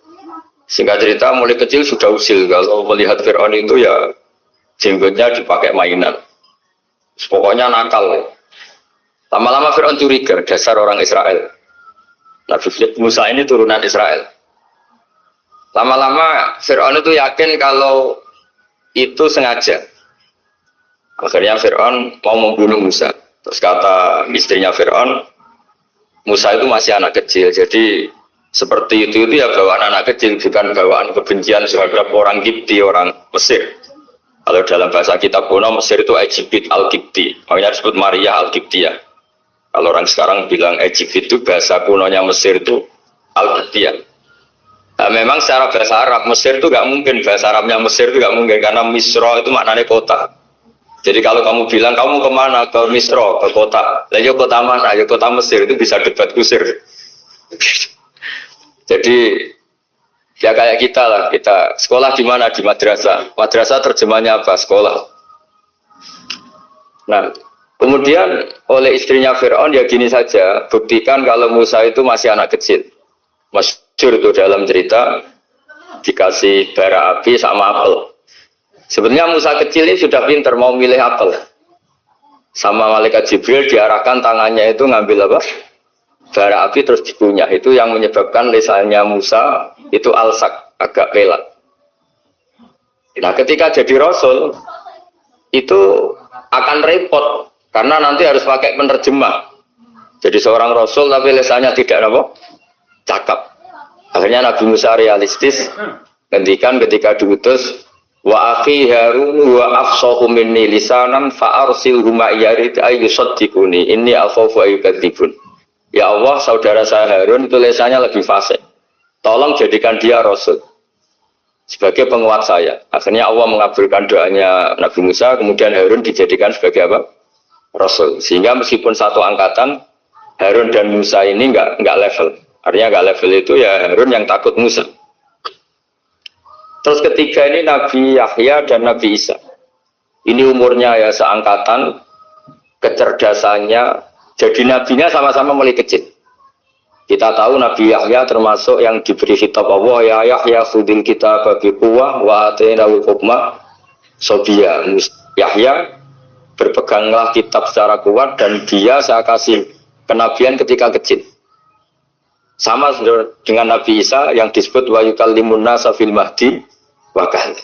Singkat cerita, mulai kecil sudah usil. Kalau melihat Fir'aun itu ya jenggotnya dipakai mainan. Pokoknya nakal. Lama-lama Fir'aun curiga, dasar orang Israel. Nabi Musa ini turunan Israel. Lama-lama Fir'aun itu yakin kalau itu sengaja. Akhirnya Fir'aun mau membunuh Musa. Terus kata istrinya Fir'aun, Musa itu masih anak kecil. Jadi seperti itu ya bawaan anak kecil, bukan bawaan kebencian terhadap orang Kipti, orang Mesir. Kalau dalam bahasa kitab kuno Mesir itu Egypt al-Kipti, makanya disebut Maria al-Kiptiyah. Kalau orang sekarang bilang Egypt itu bahasa kunonya Mesir itu al-Kiptiyah. Nah, memang secara bahasa Arab Mesir itu nggak mungkin, bahasa Arabnya Mesir itu nggak mungkin karena Misro itu maknanya kota. Jadi kalau kamu bilang kamu kemana, ke Misro, ke kota, lalu kota mana? Ya kota Mesir, itu bisa debat kusir. Jadi ya kayak kita lah, kita sekolah di mana? Di madrasah. Madrasah terjemahnya apa? Sekolah. Nah, kemudian oleh istrinya Fir'aun ya gini saja, buktikan kalau Musa itu masih anak kecil. Masyhur itu dalam cerita dikasih bara api sama apel. Sebenarnya Musa kecil ini sudah pinter mau milih apel. Sama malaikat Jibril diarahkan tangannya itu ngambil apa? Bara api terus dikunyah. Itu yang menyebabkan lisannya Musa itu alsak, agak pelat. Nah, ketika jadi Rasul itu akan repot karena nanti harus pakai penerjemah. Jadi seorang Rasul tapi lisannya tidak apa? Cakap. Akhirnya Nabi Musa realistis ngendikan ketika diutus wa akhi Harun wa afsahu minni lisanan fa arsilhu ma yarid ay yusaddiquni inni akhafu ay yukadzibun. Ya Allah, saudara saya Harun itu lisannya lebih fasih. Tolong jadikan dia Rasul sebagai penguat saya. Akhirnya Allah mengabulkan doanya Nabi Musa, kemudian Harun dijadikan sebagai apa? Rasul. Sehingga meskipun satu angkatan, Harun dan Musa ini enggak level. Artinya enggak level itu ya Harun yang takut Musa. Terus ketiga ini Nabi Yahya dan Nabi Isa. Ini umurnya ya seangkatan, kecerdasannya, jadi nabinya sama-sama mulai kecil. Kita tahu Nabi Yahya termasuk yang diberi kitab Allah, ya Yahya khudil kitab bagi quwwah wa atainahu hukma sobia. Yahya berpeganglah kitab secara kuat dan dia saya kasih kenabian ketika kecil. Sama dengan Nabi Isa yang disebut wa yukallimun nasa fil mahdi wa kahla.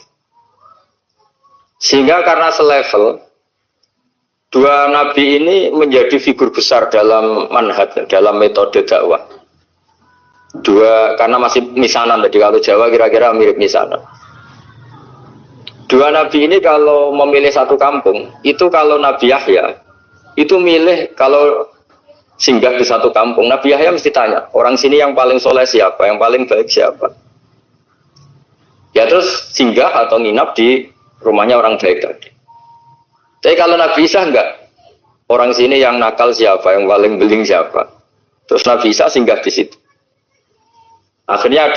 Sehingga karena selevel dua nabi ini menjadi figur besar dalam manhaj, dalam metode dakwah. Dua, karena masih misanan, jadi kalau Jawa kira-kira mirip misanan. Dua nabi ini kalau memilih satu kampung, itu kalau Nabi Yahya, itu milih kalau singgah di satu kampung, Nabi Yahya mesti tanya, orang sini yang paling soleh siapa, yang paling baik siapa. Ya terus singgah atau nginap di rumahnya orang baik tadi. Tapi kalau Nabi Isa enggak, orang sini yang nakal siapa, yang paling beling siapa. Terus Nabi Isa singgah di situ. Akhirnya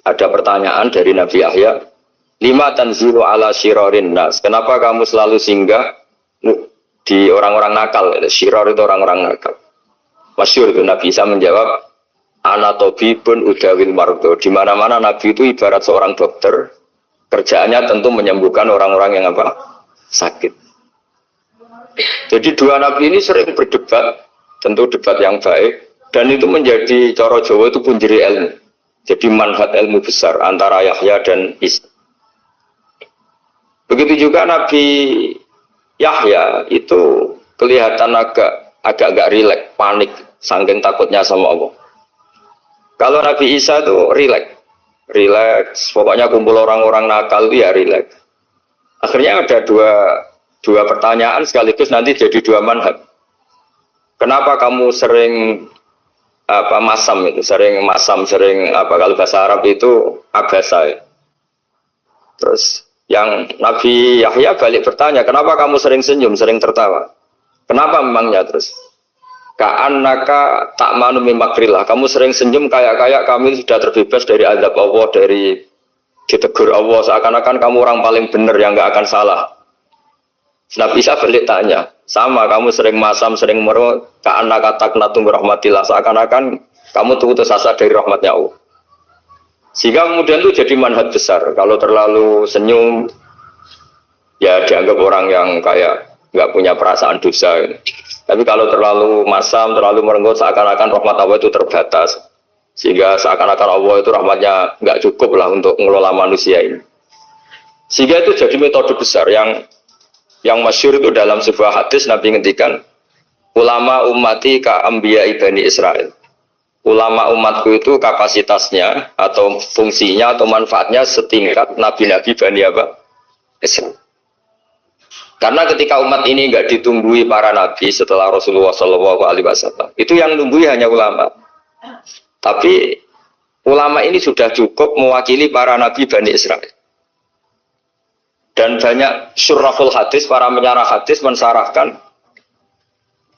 ada pertanyaan dari Nabi Yahya, lima tanzilu ala syirarin nas. Kenapa kamu selalu singgah di orang-orang nakal? Syirar itu orang-orang nakal. Masyhur itu Nabi Isa menjawab, ana tabibun udawil mardo. Di mana-mana Nabi itu ibarat seorang dokter, kerjaannya tentu menyembuhkan orang-orang yang apa? Sakit. Jadi dua nabi ini sering berdebat, tentu debat yang baik, dan itu menjadi cara Jawa itu punjeri ilmu. Jadi manhaj ilmu besar antara Yahya dan Isa. Begitu juga Nabi Yahya itu kelihatan agak rileks, panik, saking takutnya sama Allah. Kalau Nabi Isa itu rileks, pokoknya kumpul orang-orang nakal itu ya rileks. Akhirnya ada dua pertanyaan sekaligus nanti jadi dua manhaj. Kenapa kamu sering masam sering kalau bahasa Arab itu abasa ya. Terus yang Nabi Yahya balik bertanya, kenapa kamu sering senyum, sering tertawa? Kenapa memangnya? Terus ka'annaka ta'manu min makrillah, kamu sering senyum kayak kami sudah terbebas dari azab Allah, dari ditegur Allah, seakan-akan kamu orang paling benar yang nggak akan salah. Nabi Isa balik tanya, sama kamu sering masam, sering merut, ka'annaka taqnatu min rahmatillah, seakan-akan kamu putus asa dari rahmatnya Allah. Sehingga kemudian itu jadi manhaj besar. Kalau terlalu senyum, ya dianggap orang yang kayak nggak punya perasaan dosa. Tapi kalau terlalu masam, terlalu merenggut, seakan-akan rahmat Allah itu terbatas. Sehingga seakan-akan Allah itu rahmatnya nggak cukup lah untuk mengelola manusia ini. Sehingga itu jadi metode besar yang masyhur itu dalam sebuah hadis Nabi ngendikan, ulama ummati ka anbiya Bani Israel. Ulama umatku itu kapasitasnya atau fungsinya atau manfaatnya setingkat nabi-nabi Bani Israel. Karena ketika umat ini nggak ditumbuhi para nabi setelah Rasulullah SAW, itu yang tumbuhi hanya ulama. Tapi ulama ini sudah cukup mewakili para nabi Bani Israel. Dan banyak syurahul hadis, para menyarah hadis mensarahkan,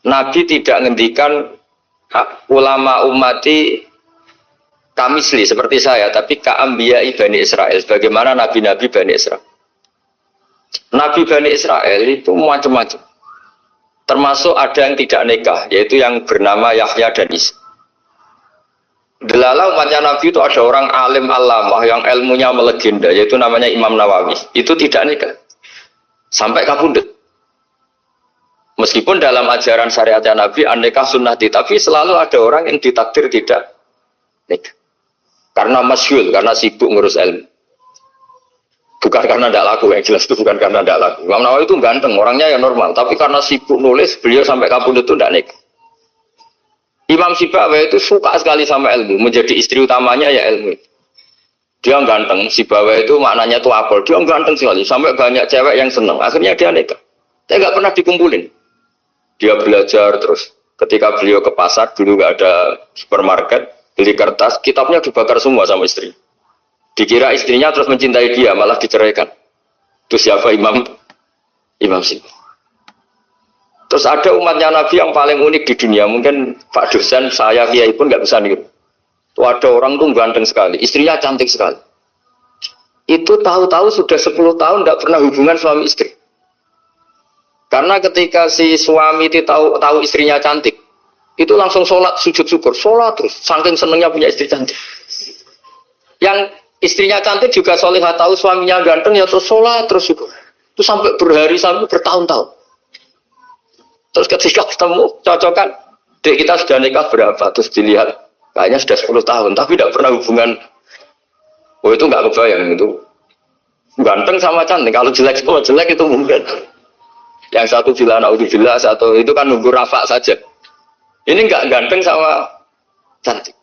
Nabi tidak ngendikan ulama ummati kamisli seperti saya, tapi ka'ambiyai Bani Israel, bagaimana nabi-nabi Bani Israel. Nabi Bani Israel itu macam-macam. Termasuk ada yang tidak nikah, yaitu yang bernama Yahya dan Isa. Delala umatnya Nabi itu ada orang alim alamah yang ilmunya melegenda, yaitu namanya Imam Nawawi. Itu tidak nikah. Sampai kabundut. Meskipun dalam ajaran syariatnya Nabi, an-nikah sunnati, tapi selalu ada orang yang ditakdir tidak nikah. Karena masyhul, karena sibuk ngurus ilmu. Bukan karena tidak laku, yang jelas itu bukan karena tidak laku. Imam Nawawi itu ganteng, orangnya yang normal. Tapi karena sibuk nulis, beliau sampai kabundut itu tidak nikah. Imam Sibawayh itu suka sekali sama ilmu, menjadi istri utamanya ya ilmu. Dia ganteng, Sibawayh itu maknanya itu apel, dia ganteng sekali, sampai banyak cewek yang senang. Akhirnya dia nikah. Saya nggak pernah dikumpulin. Dia belajar terus. Ketika beliau ke pasar, dulu nggak ada supermarket, beli kertas, kitabnya dibakar semua sama istri. Dikira istrinya terus mencintai dia, malah diceraikan. Itu siapa Imam Sibawayh? Terus ada umatnya Nabi yang paling unik di dunia. Mungkin Pak dosen, saya kiai pun nggak bisa niru. Itu ada orang tuh ganteng sekali, istrinya cantik sekali. Itu tahu-tahu sudah 10 tahun nggak pernah hubungan suami istri. Karena ketika si suami itu tahu istrinya cantik, itu langsung sholat sujud syukur, sholat terus. Saking senengnya punya istri cantik. Yang istrinya cantik juga solihah, tahu suaminya ganteng ya terus sholat terus syukur. Itu sampai berhari sampai bertahun-tahun. Terus ketika ketemu, cocokan, dek kita sudah nikah berapa? Terus dilihat, kayaknya sudah 10 tahun, tapi tidak pernah hubungan. Oh itu nggak kebayang, itu ganteng sama cantik. Kalau jelek sama jelek itu mungkin. Yang satu bilang naudzubillah, satu itu kan nunggu rafa saja. Ini nggak ganteng sama cantik.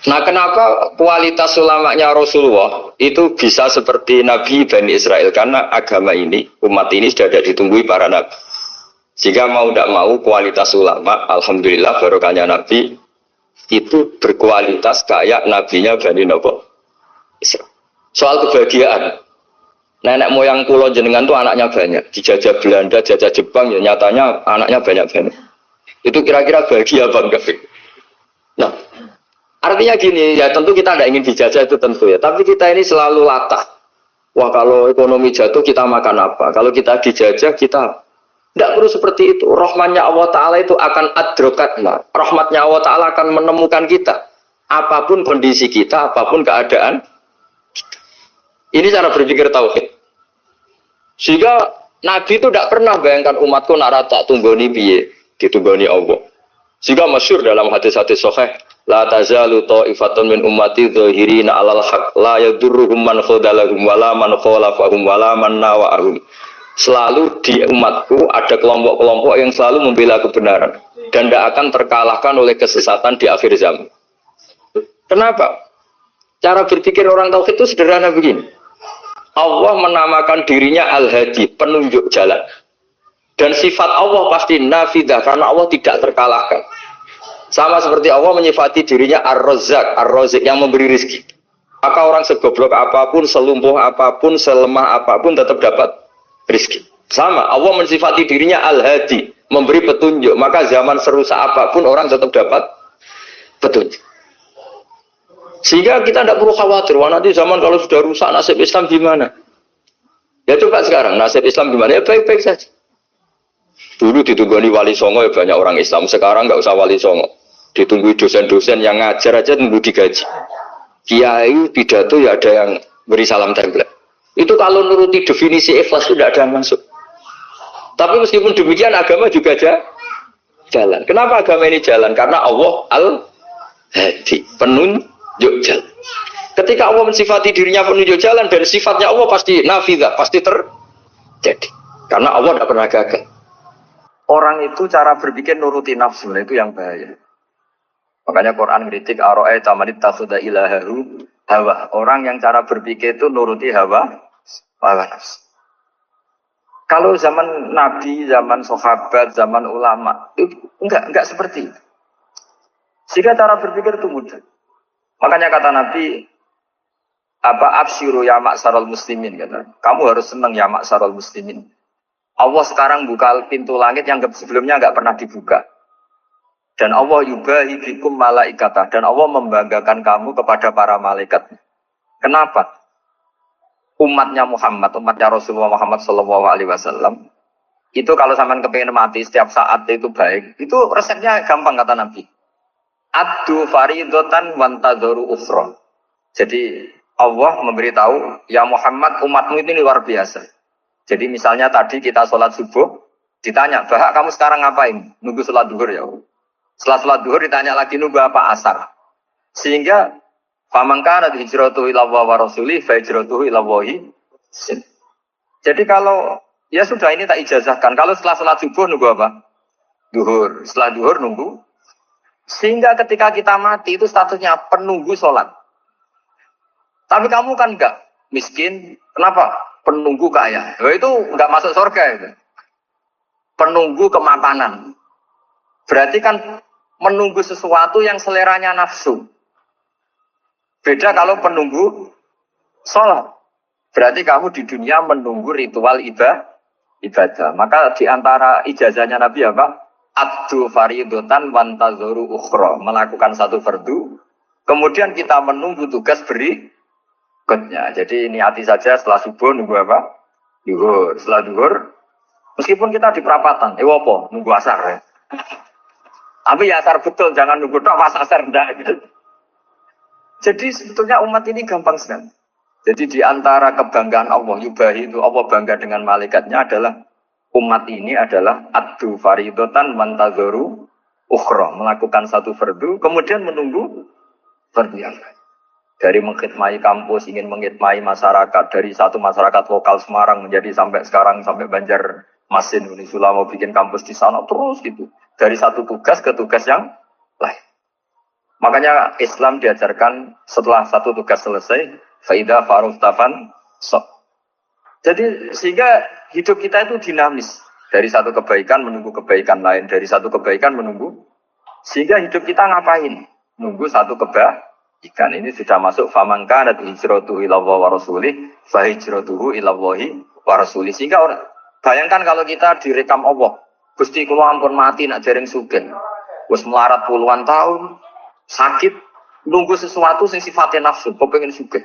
Nah kenapa kualitas ulamanya Rasulullah itu bisa seperti Nabi Bani Israel? Karena agama ini, umat ini sudah ada ditunggui para nabi. Jika mau tidak mau kualitas ulama, alhamdulillah barokahnya Nabi itu berkualitas kayak nabinya Bani Israel. Soal kebahagiaan, nenek moyang kulo jenengan tuh anaknya banyak, dijajah Belanda, jajah Jepang, ya nyatanya anaknya banyak. Itu kira-kira bahagia apa enggak? Nah, artinya gini, ya tentu kita tidak ingin dijajah itu tentu ya, tapi kita ini selalu latah. Wah kalau ekonomi jatuh kita makan apa? Kalau kita dijajah kita tidak perlu seperti itu. Rahmatnya Allah Ta'ala itu akan adrokatna. Rahmatnya Allah Ta'ala akan menemukan kita. Apapun kondisi kita, apapun keadaan. Ini cara berpikir tauhid. Sehingga Nabi itu tidak pernah bayangkan umatku narata tunggoni piye, ditunggoni Allah. Sehingga masyhur dalam hadis-hadis sahih, la tazalu ta'ifatun min ummati dzahirina 'alal haq la yadurruhum man khadalahum wala man khalafahum wala man nawa'ahum. Selalu di umatku ada kelompok-kelompok yang selalu membela kebenaran dan tidak akan terkalahkan oleh kesesatan di akhir zaman. Kenapa? Cara berpikir orang tauhid itu sederhana begini. Allah menamakan dirinya Al-Hadi, penunjuk jalan. Dan sifat Allah pasti nafidah karena Allah tidak terkalahkan. Sama seperti Allah menyifati dirinya Ar-Razzaq, Ar-Razik yang memberi rezeki. Maka orang segoblok apapun, selumpuh apapun, selemah apapun tetap dapat rezeki. Sama, Allah mensifati dirinya Al-Hadi, memberi petunjuk. Maka zaman serusak apapun orang tetap dapat petunjuk. Sehingga kita tidak perlu khawatir, wah nanti zaman kalau sudah rusak nasib Islam gimana? Ya coba sekarang nasib Islam gimana? Ya baik-baik saja. Dulu ditunggui wali songo ya banyak orang Islam. Sekarang nggak usah wali songo, ditunggui dosen-dosen yang ngajar aja tunggu digaji. Kiai pidato ya ada yang beri salam tempel. Itu kalau nuruti definisi ikhlas itu tidak ada yang masuk. Tapi meskipun demikian agama juga jalan. Kenapa agama ini jalan? Karena Allah Al-Hadi, penunjuk jalan. Ketika Allah mensifati dirinya penunjuk jalan dan sifatnya Allah pasti nafidah, pasti terjadi. Karena Allah tidak pernah gagal. Orang itu cara berpikir nuruti nafsu, itu yang bahaya. Makanya Quran kritik ara'aita man ittakhadha ilahahu hawa. Orang yang cara berpikir itu nuruti hawa nafsu. Kalau zaman Nabi, zaman sahabat, zaman ulama, itu enggak seperti itu. Sehingga cara berpikir itu mudah. Makanya kata Nabi, absyiru ya ma'syaral muslimin, kata. Kamu harus senang ya ma'syaral muslimin. Allah sekarang buka pintu langit yang sebelumnya enggak pernah dibuka. Dan Allah yubahi bikum malaikatah, dan Allah membanggakan kamu kepada para malaikat. Kenapa? umatnya Muhammad, umatnya Rasulullah Muhammad Shallallahu Alaihi Wasallam, itu kalau sampean kepengen mati setiap saat itu baik, itu resepnya gampang kata Nabi. Addu faridotan wantadoru ukhra. Jadi Allah memberitahu, ya Muhammad, umatmu ini luar biasa. Jadi misalnya tadi kita sholat subuh, ditanya, Bahak kamu sekarang ngapain? Nunggu sholat duhur ya. Setelah sholat duhur ditanya lagi nunggu apa asar. Sehingga faman kana hijratuhu ila Allah wa rasulih fa hijratuhu ila Allah. Jadi kalau ya sudah ini tak ijazahkan. Kalau setelah sholat subuh nunggu apa? Duhur. Setelah duhur nunggu. Sehingga ketika kita mati itu statusnya penunggu sholat. Tapi kamu kan enggak miskin. Kenapa? Penunggu kaya. Nah, itu enggak masuk surga itu. Penunggu kemapanan. Berarti kan menunggu sesuatu yang seleranya nafsu. Beda kalau penunggu sholat. Berarti kamu di dunia menunggu ritual ibadah. Maka di antara ijazahnya Nabi apa? Addu faridotan wantazoru ukhra. Melakukan satu fardu. Kemudian kita menunggu tugas berikutnya. Jadi niati saja setelah subuh nunggu apa? Duhur. Setelah duhur, meskipun kita di perapatan. Apa? Nunggu asar ya. Tapi ya asar betul. Jangan nunggu tok pas asar. Enggak. Jadi sebetulnya umat ini gampang sekali. Jadi di antara kebanggaan Allah, yubahi itu Allah bangga dengan malaikatnya adalah umat ini adalah addu faridotan wantazoru ukhra. Melakukan satu fardu, kemudian menunggu fardu yang lain. Dari mengkhidmati kampus, ingin mengkhidmati masyarakat. Dari satu masyarakat lokal Semarang menjadi sampai sekarang, sampai Banjarmasin. Unisula mau bikin kampus di sana, terus gitu. Dari satu tugas ke tugas yang lain. Makanya Islam diajarkan setelah satu tugas selesai, faida faruftafan sok. Jadi sehingga hidup kita itu dinamis. Dari satu kebaikan menunggu kebaikan lain, dari satu kebaikan menunggu. Sehingga hidup kita ngapain? Nunggu satu kebaikan. Ini sudah masuk faman kanat hijratuhu ila Allah wa rasulih, fa hijratuhu ila Allah wa rasulih. Sehingga orang bayangkan kalau kita direkam Allah, Gusti kula ampun mati nak jaring sugih. Wis melarat puluhan tahun. Sakit, nunggu sesuatu sing sifatnya nafsu, kok pengen sugih.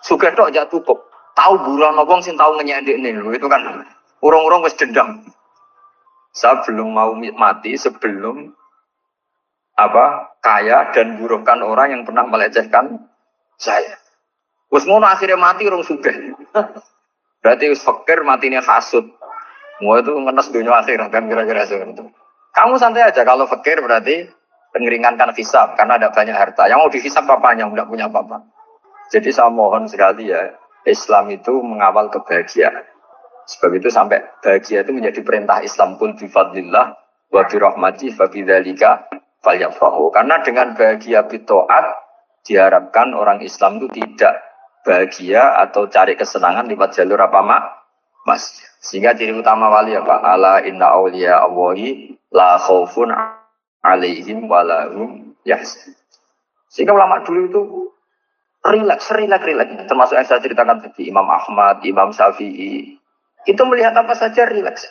Sugih tok aja cukup. Tahu bulan wong sing tahu ngenyekne lho, itu kan urung-urung wis dendam. Saya belum mau mati sebelum kaya dan burukan orang yang pernah melecehkan saya. Wis ngono akhirnya mati urung sugih. Berarti wis fakir matine hasud. Mau itu ngenes dunia akhirat kan kira-kira seperti itu. Kamu santai aja kalau fakir berarti meringankan hisab karena ada banyak harta. Yang mau dihisab papanya, tidak punya apa-apa. Jadi saya mohon sekali ya, Islam itu mengawal kebahagiaan. Sebab itu sampai bahagia itu menjadi perintah Islam kul bi fadlillah wa bi rahmati fa bidzalika falyafrahu. Karena dengan bahagia bi taat diharapkan orang Islam itu tidak bahagia atau cari kesenangan lewat jalur apa Mas. Sehingga ciri utama wali apa? Ala inna awliya Allahi la khaufun alaihim walahum yahzan. Sehingga ulama dulu itu rileks. Termasuk yang saya ceritakan tadi, Imam Ahmad, Imam Syafi'i. Itu melihat apa saja rileks.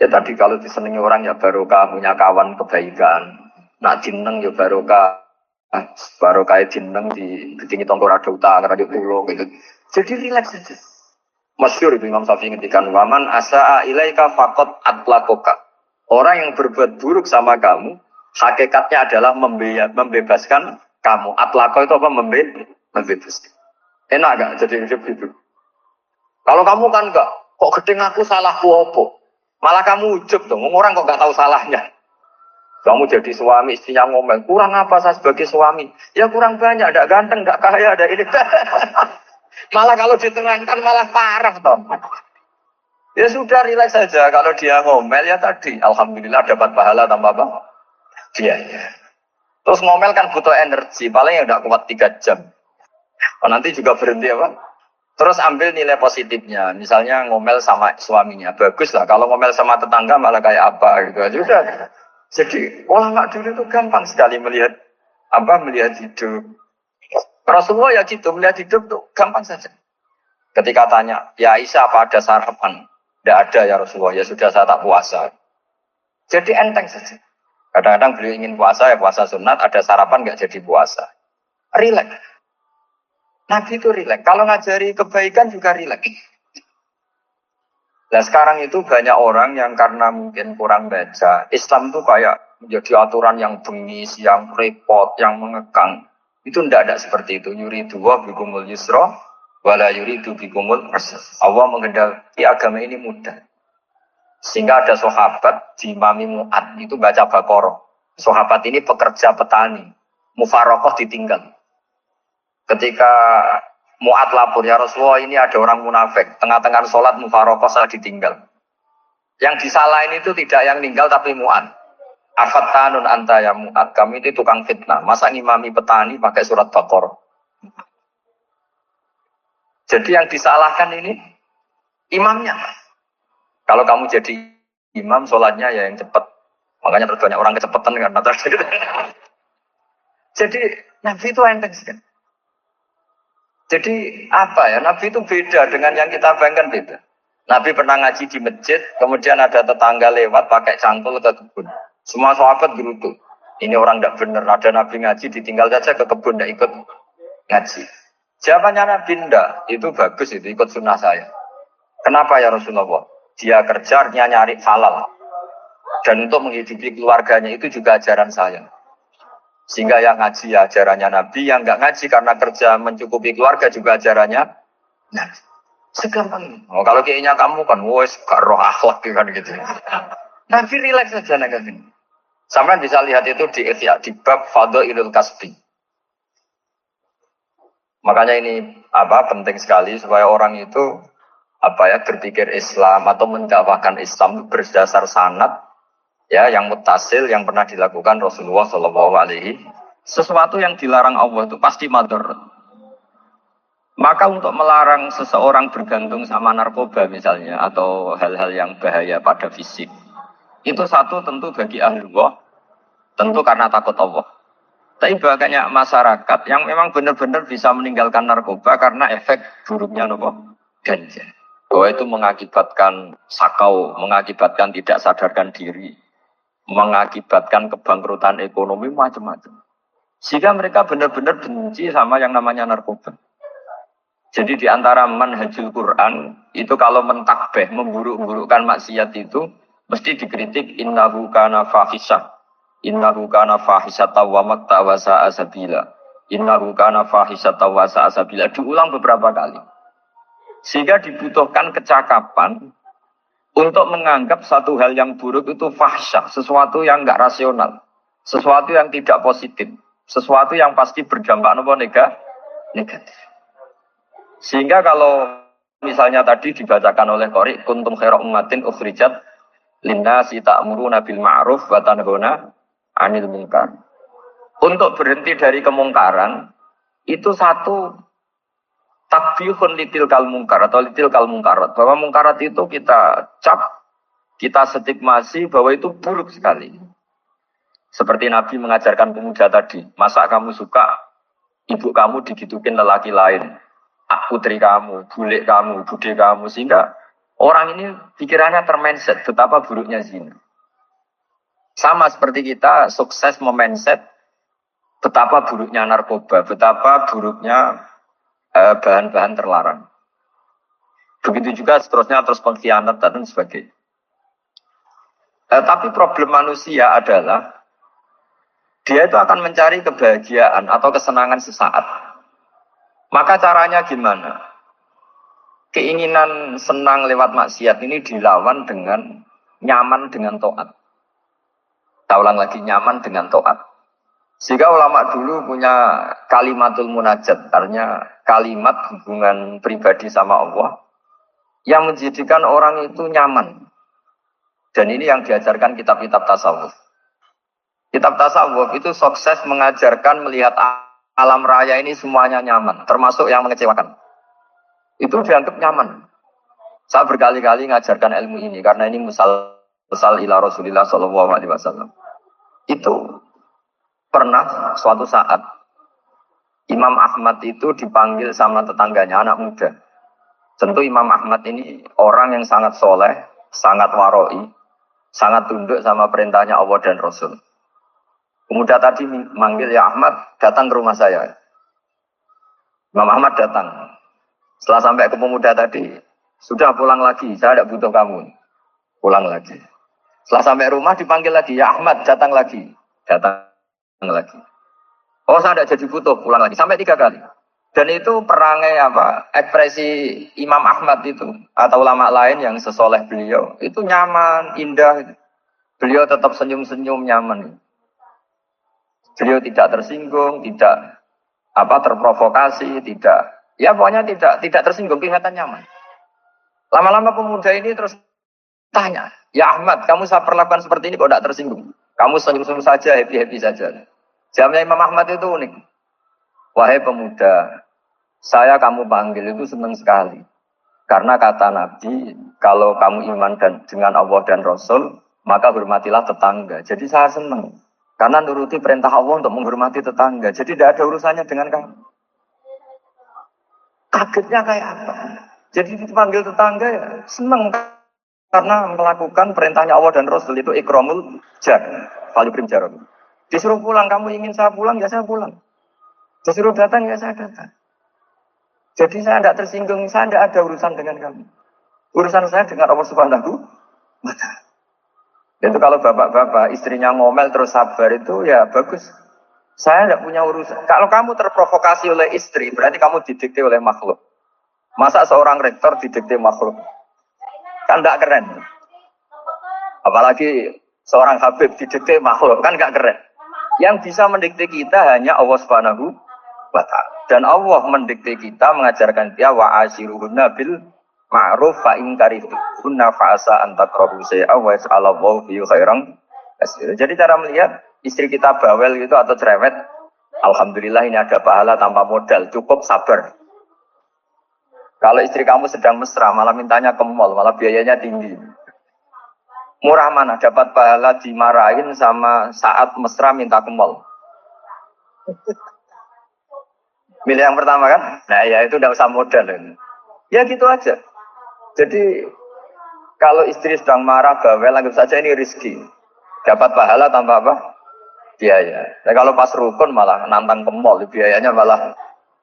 Ya tadi kalau disenangi orang ya barokah, punya kawan kebaikan. Nak dineng ya barokah. Barokah dineng di ketinggi tongkor ada utang, radio pulau gitu. Jadi rileks saja. Masyhur itu Imam Syafi'i ngendikan waman asa'a ilaika faqad atlaqaka. Orang yang berbuat buruk sama kamu, hakikatnya adalah membebaskan kamu. Atlaqo itu apa? Membebaskan. Enak gak jadi hidup itu? Kalau kamu kan enggak, kok gedeng aku salahku apa? Malah kamu ujub dong, orang kok enggak tahu salahnya. Kamu jadi suami, istrinya ngomel, kurang apa saya sebagai suami? Ya kurang banyak, enggak ganteng, enggak kaya, ada ini. Malah kalau diterangkan malah parah toh. Ya sudah rileks saja. Kalau dia ngomel ya tadi, alhamdulillah dapat pahala tambah apa? Biaya. Terus ngomel kan butuh energi, paling yang udah kuat 3 jam. Oh, nanti juga berhenti apa? Terus ambil nilai positifnya. Misalnya ngomel sama suaminya, bagus lah. Kalau ngomel sama tetangga malah kayak apa gitu aja udah. Jadi ulama dulu itu gampang sekali melihat hidup. Rasulullah ya gitu, melihat hidup tuh gampang saja. Ketika tanya, ya Aisyah apa ada sarapan? Tidak ada ya Rasulullah, ya sudah saya tak puasa. Jadi enteng saja. Kadang-kadang beliau ingin puasa, ya puasa sunat, ada sarapan nggak jadi puasa. Relax. Nabi itu rileks. Kalau ngajari kebaikan juga rileks. Nah sekarang itu banyak orang yang karena mungkin kurang baca, Islam itu kayak menjadi aturan yang bengis, yang repot, yang mengekang. Itu tidak seperti itu. Yuridu wa bikumul yusra, wala yuridu bikumul usra. Allah menghendaki agama ini mudah. Sehingga ada sahabat di Imami Mu'ad itu baca Baqarah. Sahabat ini pekerja petani. Mufarokoh ditinggal. Ketika Mu'ad lapor, ya Rasulullah ini ada orang munafik. Tengah-tengah sholat mufarokoh saya ditinggal. Yang disalahin itu tidak yang tinggal tapi Mu'ad. Afattanun anta ya Mu'ad. Kami itu tukang fitnah. Masa ngimami petani pakai surat Baqarah. Jadi yang disalahkan ini imamnya. Kalau kamu jadi imam, sholatnya ya yang cepat. Makanya terus banyak orang kecepatan karena jadi Nabi itu enteng sekali. Jadi apa ya, Nabi itu beda dengan yang kita bayangkan beda. Nabi pernah ngaji di masjid, kemudian ada tetangga lewat pakai cangkul ke kebun. Semua sahabat gerutu. Ini orang tidak benar, ada Nabi ngaji ditinggal saja ke kebun, tidak ikut ngaji. Jawabannya Nabi tidak, itu bagus, itu ikut sunnah saya. Kenapa ya Rasulullah? Dia kerja, dia nyari halal. Dan untuk menghidupi keluarganya itu juga ajaran saya. Sehingga yang ngaji ya ajarannya Nabi, yang nggak ngaji karena kerja mencukupi keluarga juga ajarannya Nabi. Segampang ini. Oh, kalau kayaknya kamu kan, wes gak roh akhlak kan gitu. Nabi rileks saja Nabi. Sampai bisa lihat itu di Ihya, di bab Fadhailul Kasbi. Makanya ini penting sekali supaya orang itu berpikir Islam atau mendakwahkan Islam berdasar sanad. Ya, yang mutasil yang pernah dilakukan Rasulullah SAW. Sesuatu yang dilarang Allah itu pasti madharat. Maka untuk melarang seseorang bergantung sama narkoba misalnya atau hal-hal yang bahaya pada fisik, itu satu tentu bagi Allah, tentu karena takut Allah. Tapi banyak masyarakat yang memang benar-benar bisa meninggalkan narkoba karena efek buruknya ganja. Bahwa itu mengakibatkan sakau, mengakibatkan tidak sadarkan diri, mengakibatkan kebangkrutan ekonomi macam-macam. Sehingga mereka benar-benar benci sama yang namanya narkoba. Jadi di antara manhajul Quran itu kalau mentakbih, memburuk-burukkan maksiat itu mesti dikritik innahu kana fahisah. Innahu kana fahisata wa maqta wa sa'a sabila. Innahu kana fahisata wa sa'a sabila. Diulang beberapa kali. Sehingga dibutuhkan kecakapan untuk menganggap satu hal yang buruk itu fahsyah, sesuatu yang enggak rasional, sesuatu yang tidak positif, sesuatu yang pasti berdampak negatif. Sehingga kalau misalnya tadi dibacakan oleh Qori, kuntum khaira ummatin ukhrijat linnasi ta'muruna bil ma'ruf wa tanhauna 'anil munkar. Untuk berhenti dari kemungkaran itu satu takbihun litil kal mungkar atau litil kal mungkarat, bahwa mungkarat itu kita cap, kita stigmasi bahwa itu buruk sekali. Seperti Nabi mengajarkan pemuda tadi, masa kamu suka ibu kamu digitukin lelaki lain, putri kamu, bule kamu, bude kamu, sehingga orang ini pikirannya termindset betapa buruknya zina. Sama seperti kita sukses memindset betapa buruknya narkoba, betapa buruknya bahan-bahan terlarang. Begitu juga seterusnya terus pengkhianat dan sebagainya. Tapi problem manusia adalah dia itu akan mencari kebahagiaan atau kesenangan sesaat. Maka caranya gimana? Keinginan senang lewat maksiat ini dilawan dengan nyaman dengan taat. Saya ulang lagi, nyaman dengan taat. Sehingga ulama dulu punya kalimatul munajat, artinya kalimat hubungan pribadi sama Allah yang menjadikan orang itu nyaman. Dan ini yang diajarkan kitab-kitab tasawuf. Kitab tasawuf itu sukses mengajarkan melihat alam raya ini semuanya nyaman, termasuk yang mengecewakan. Itu dianggap nyaman. Saya berkali-kali mengajarkan ilmu ini karena ini musal ila Rasulillah SAW. Itu pernah suatu saat Imam Ahmad itu dipanggil sama tetangganya, anak muda. Tentu Imam Ahmad ini orang yang sangat soleh, sangat waroi, sangat tunduk sama perintahnya Allah dan Rasul. Pemuda tadi manggil, ya Ahmad, datang ke rumah saya. Imam Ahmad datang. Setelah sampai ke pemuda tadi, sudah pulang lagi, saya tidak butuh kamu. Pulang lagi. Setelah sampai rumah dipanggil lagi, ya Ahmad datang lagi. Datang lagi. Oh saya tidak jadi butuh, pulang lagi. Sampai 3 kali. Dan itu perangai ekspresi Imam Ahmad itu atau ulama lain yang sesoleh beliau itu nyaman, indah. Beliau tetap senyum-senyum nyaman. Beliau tidak tersinggung, tidak terprovokasi, tidak pokoknya tidak tersinggung, kelihatan nyaman. Lama-lama pemuda ini terus tanya, ya Ahmad, kamu saya perlakukan seperti ini kok tidak tersinggung? Kamu senyum-senyum saja, happy-happy saja. Jawabnya Imam Ahmad itu unik. Wahai pemuda, saya kamu panggil itu senang sekali. Karena kata Nabi, kalau kamu iman dengan Allah dan Rasul, maka hormatilah tetangga. Jadi saya senang. Karena nuruti perintah Allah untuk menghormati tetangga. Jadi tidak ada urusannya dengan kamu. Kagetnya kayak apa? Jadi dipanggil tetangga ya senang. Karena melakukan perintahnya Allah dan Rasul itu ikramul jar. Falibrim jarum. Disuruh pulang, kamu ingin saya pulang, ya saya pulang. Disuruh datang, ya saya datang. Jadi saya tidak tersinggung, saya tidak ada urusan dengan kamu. Urusan saya dengan Allah Subhanahu wa Ta'ala. Itu kalau bapak-bapak istrinya ngomel terus sabar itu ya bagus. Saya tidak punya urusan. Kalau kamu terprovokasi oleh istri, berarti kamu didikte oleh makhluk. Masa seorang rektor didikte makhluk? Kan tidak keren. Apalagi seorang habib didikte makhluk, kan tidak keren. Yang bisa mendikte kita hanya Allah Subhanahu wa Ta'ala. Dan Allah mendikte kita, mengajarkan dia wa ashiruhunna bil ma'ruf fa in karihtunna fa asa an takrahu shay'a wa yas'alallahu fi khairan katsira. Jadi cara melihat istri kita bawel gitu atau cerewet, alhamdulillah ini ada pahala tanpa modal, cukup sabar. Kalau istri kamu sedang mesra malah mintanya ke mall, malah biayanya tinggi. Murah mana dapat pahala dimarahin sama saat mesra minta ke mall? Milih yang pertama kan? Nah ya itu tidak usah modal. Ya gitu aja. Jadi kalau istri sedang marah, bawel, anggap saja ini rezeki. Dapat pahala tanpa apa? Biaya. Nah, kalau pas rukun malah nantang ke mall, biayanya malah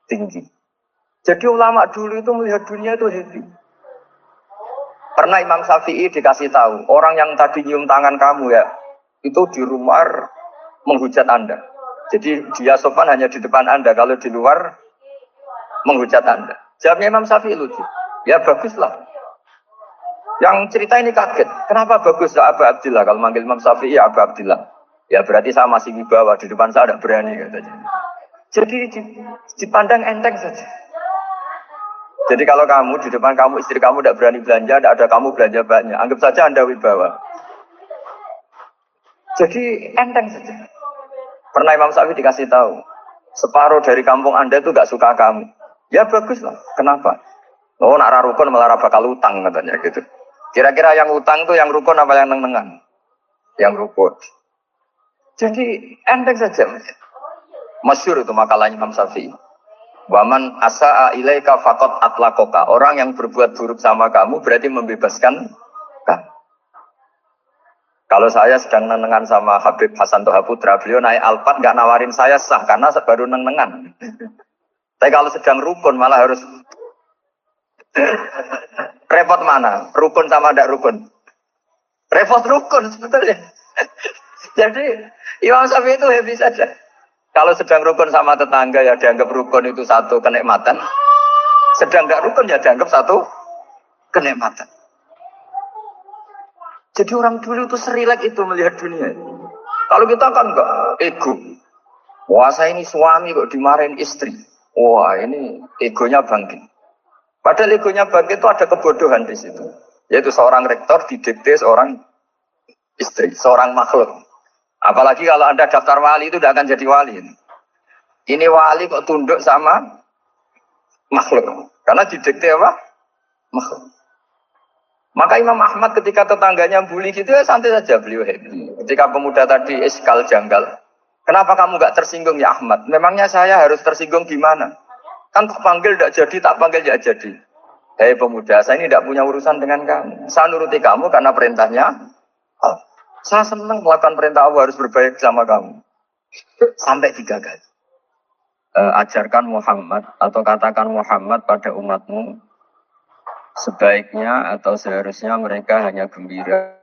tinggi. Jadi ulama dulu itu melihat dunia itu happy. Pernah Imam Syafi'i dikasih tahu, orang yang tadi nyium tangan kamu ya, itu di rumah menghujat Anda. Jadi dia sopan hanya di depan Anda, kalau di luar menghujat Anda. Jawabnya Imam Syafi'i lucu. Ya baguslah. Yang cerita ini kaget. Kenapa bagus ya Abu Abdillah? Kalau manggil Imam Syafi'i ya Abu Abdillah. Ya berarti saya masih wibawa, di depan saya tidak berani katanya. Jadi dipandang enteng saja. Jadi kalau kamu di depan kamu istri kamu tidak berani belanja, tidak ada kamu belanja banyak, anggap saja Anda wibawa. Jadi enteng saja. Pernah Imam Syafi'i dikasih tahu, separuh dari kampung Anda itu gak suka kamu. Ya baguslah. Kenapa? Oh nak rukun malah bakal utang katanya gitu. Kira-kira yang utang tuh yang rukun apa yang neng-nengan? Yang rukun. Jadi enteng saja. Masyhur itu makalahnya Imam Syafi'i. Waman asa'a ilaika faqad atlaqaka. Orang yang berbuat buruk sama kamu berarti membebaskan kamu. Kalau saya sedang nenengan sama Habib Hasan Toha Putra, beliau naik Alphard nggak nawarin saya sah karena baru nenengan. Tapi kalau sedang rukun malah harus repot mana? Rukun sama tidak rukun? Repot rukun sebetulnya. Jadi Imam Syafi'i itu happy saja. Kalau sedang rukun sama tetangga ya dianggap rukun itu satu kenikmatan. Sedang tidak rukun ya dianggap satu kenikmatan. Jadi orang dulu itu serilek itu melihat dunia. Kalau kita kan enggak ego. Wah saya ini suami kok dimarahin istri. Wah ini egonya bangkit. Padahal egonya bangkit itu ada kebodohan di situ. Yaitu seorang rektor didikte seorang istri, seorang makhluk. Apalagi kalau Anda daftar wali itu tidak akan jadi wali. Ini wali kok tunduk sama makhluk. Karena didikte apa? Makhluk. Maka Imam Ahmad ketika tetangganya bully gitu ya santai saja beliau happy. Ketika pemuda tadi iskal janggal. Kenapa kamu gak tersinggung ya Ahmad? Memangnya saya harus tersinggung gimana? Kan tak panggil tidak jadi, tak panggil tidak jadi. Hei pemuda, saya ini tidak punya urusan dengan kamu. Saya nuruti kamu karena perintahnya. Oh, saya senang melakukan perintah Allah harus berbaik sama kamu. Sampai 3 kali. ajarkan Muhammad atau katakan Muhammad pada umatmu, sebaiknya atau seharusnya mereka hanya gembira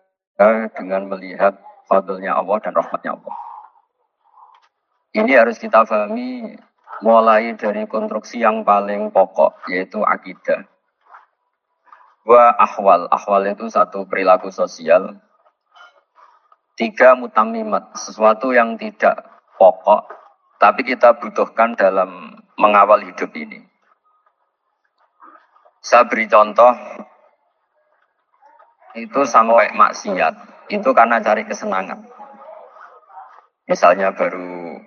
dengan melihat fadlnya Allah dan rahmatnya Allah. Ini harus kita pahami mulai dari konstruksi yang paling pokok, yaitu akidah. Ahwal. Ahwal itu satu perilaku sosial. 3 mutammimat, sesuatu yang tidak pokok, tapi kita butuhkan dalam mengawal hidup ini. Saya beri contoh, itu sampai maksiat, itu karena cari kesenangan. Misalnya baru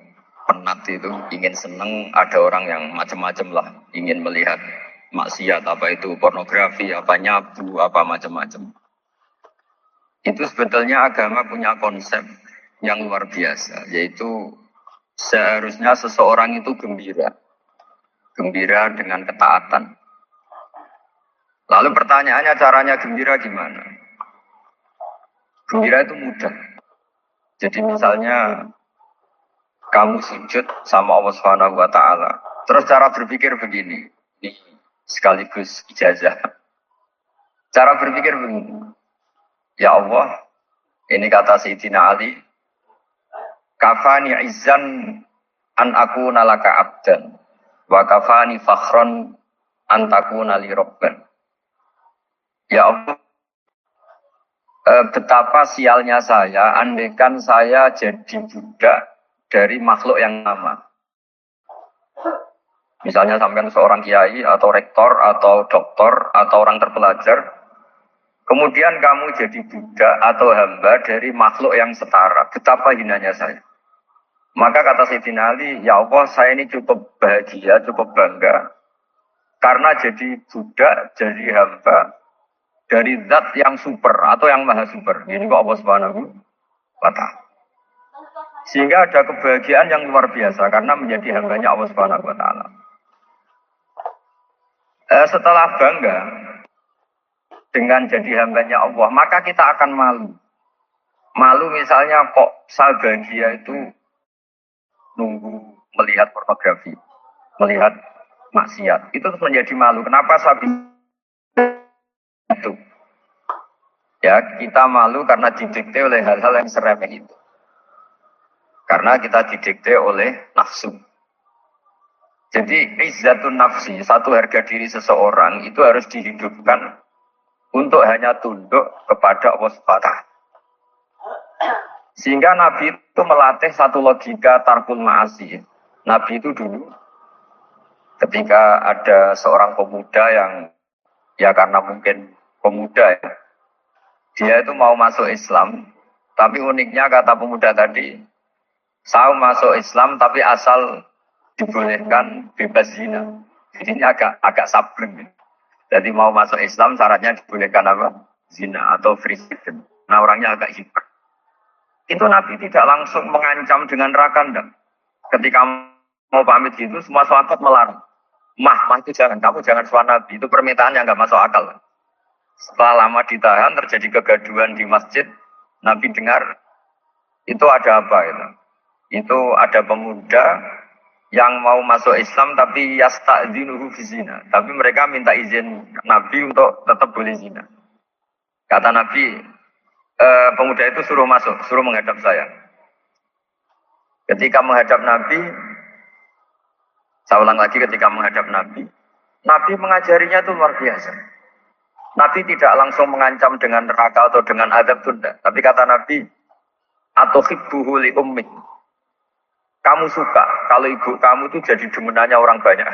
penat itu, ingin seneng, ada orang yang macam-macam lah, ingin melihat maksiat, apa itu pornografi, apa nyabu, apa macam-macam. Itu sebetulnya agama punya konsep yang luar biasa, yaitu seharusnya seseorang itu gembira. Gembira dengan ketaatan. Lalu pertanyaannya caranya gembira gimana? Gembira itu mudah. Jadi misalnya kamu sujud sama Allah Subhanahu wa taala. Terus cara berpikir begini. Ini sekaligus ijazah. Cara berpikir begini. Ya Allah, ini kata Sayyidina Ali, kafani izzan an aku nalaka abdan wa kafani fakhron an takuna li robban. Ya Allah, betapa sialnya saya andaikan saya jadi budak dari makhluk yang sama. Misalnya sampai seorang kiai atau rektor atau doktor atau orang terpelajar, kemudian kamu jadi budak atau hamba dari makhluk yang setara. Betapa hinanya saya. Maka kata Sayyidina Ali, ya Allah, saya ini cukup bahagia, cukup bangga. Karena jadi budak, jadi hamba dari zat yang super atau yang maha super. Ini kok Allah Subhanahu wa ta'ala. Sehingga ada kebahagiaan yang luar biasa karena menjadi hambanya Allah Subhanahu wa ta'ala. Setelah bangga dengan jadi hambanya Allah, maka kita akan malu. Malu misalnya kok saya bahagia itu nunggu melihat pornografi, melihat maksiat. Itu menjadi malu. Kenapa saya itu? Ya, kita malu karena didikte oleh hal-hal yang seremeh itu. Karena kita didikte oleh nafsu. Jadi, izzatun nafsi, satu harga diri seseorang itu harus dihidupkan untuk hanya tunduk kepada Allah SWT. Sehingga Nabi itu melatih satu logika tarkul ma'asi. Nabi itu dulu, ketika ada seorang pemuda yang, ya karena mungkin pemuda ya, dia itu mau masuk Islam, tapi uniknya kata pemuda tadi, saya masuk Islam tapi asal dibolehkan bebas zina. Jadi ini agak sableng. Jadi mau masuk Islam syaratnya dibolehkan apa? Zina atau free freedom. Nah orangnya agak hiper. Itu Nabi tidak langsung mengancam dengan neraka. Ketika mau pamit gitu, semua sahabat melarang. Mah itu jangan, kamu jangan suara Nabi. Itu permintaan yang nggak masuk akal. Setelah lama ditahan, terjadi kegaduhan di masjid. Nabi dengar, itu ada apa itu? Itu ada pemuda yang mau masuk Islam tapi yasta'dzinuhu fi zina. Tapi mereka minta izin Nabi untuk tetap boleh zina. Kata Nabi, pemuda itu suruh masuk, suruh menghadap saya. Ketika menghadap Nabi, saya ulang lagi ketika menghadap Nabi, Nabi mengajarinya itu luar biasa. Nabi tidak langsung mengancam dengan neraka atau dengan azab tunda. Tapi kata Nabi, atuhibbuhu li ummik. Kamu suka kalau ibu kamu itu jadi demenannya orang banyak.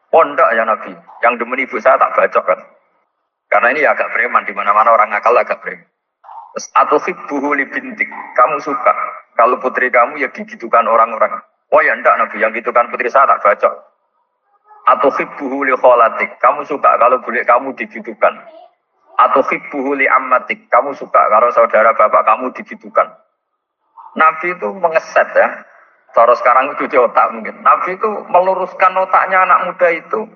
Pondok ya Nabi. Yang demen ibu saya tak bacok kan. Karena ini agak preman. Di mana-mana orang akal agak preman. Terus atuhibbuhu li bintik. Kamu suka kalau putri kamu ya digitukan orang-orang. Oh ya enggak Nabi. Yang gitukan putri saya tak bacok. Atuhibbuhu li kholatik. Kamu suka kalau bulik kamu digitukan. Atuhibbuhu li ammatik. Kamu suka kalau saudara bapak kamu digitukan. Nabi itu mengeset ya. Cara sekarang itu di otak mungkin. Nabi itu meluruskan otaknya anak muda itu.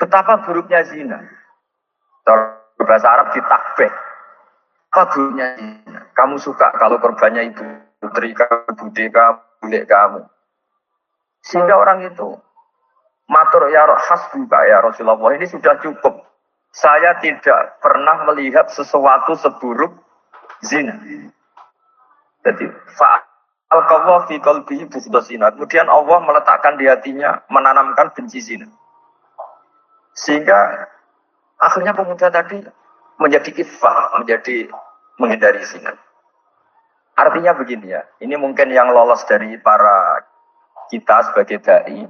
Betapa buruknya zina. Cara bahasa Arab ditakbih. Apa buruknya zina? Kamu suka kalau korbannya ibu, putri kamu, bude kamu, bulik kamu. Sehingga orang itu matur ya hasbuka ya Rasulullah, ini sudah cukup. Saya tidak pernah melihat sesuatu seburuk zina. Jadi al-qawwa fi qalbihi zina. Kemudian Allah meletakkan di hatinya, menanamkan benci zina. Sehingga akhirnya pemuda tadi menjadi ifah, menjadi menghindari zina. Artinya begini ya, ini mungkin yang lolos dari para kita sebagai dai,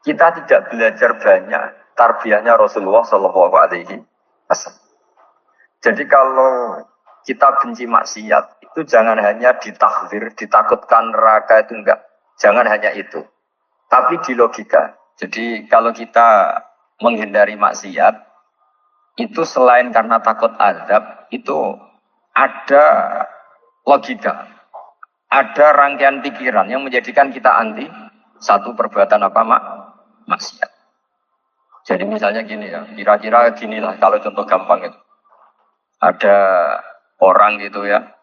kita tidak belajar banyak tarbiyahnya Rasulullah Shallallahu Alaihi Wasallam. Jadi kalau kita benci maksiat, itu jangan hanya ditakhdir, ditakutkan neraka, itu enggak. Jangan hanya itu. Tapi di logika. Jadi kalau kita menghindari maksiat, itu selain karena takut azab, itu ada logika. Ada rangkaian pikiran yang menjadikan kita anti satu perbuatan apa, maksiat. Jadi misalnya gini ya, kira-kira ginilah kalau contoh gampang itu. Ada orang gitu ya,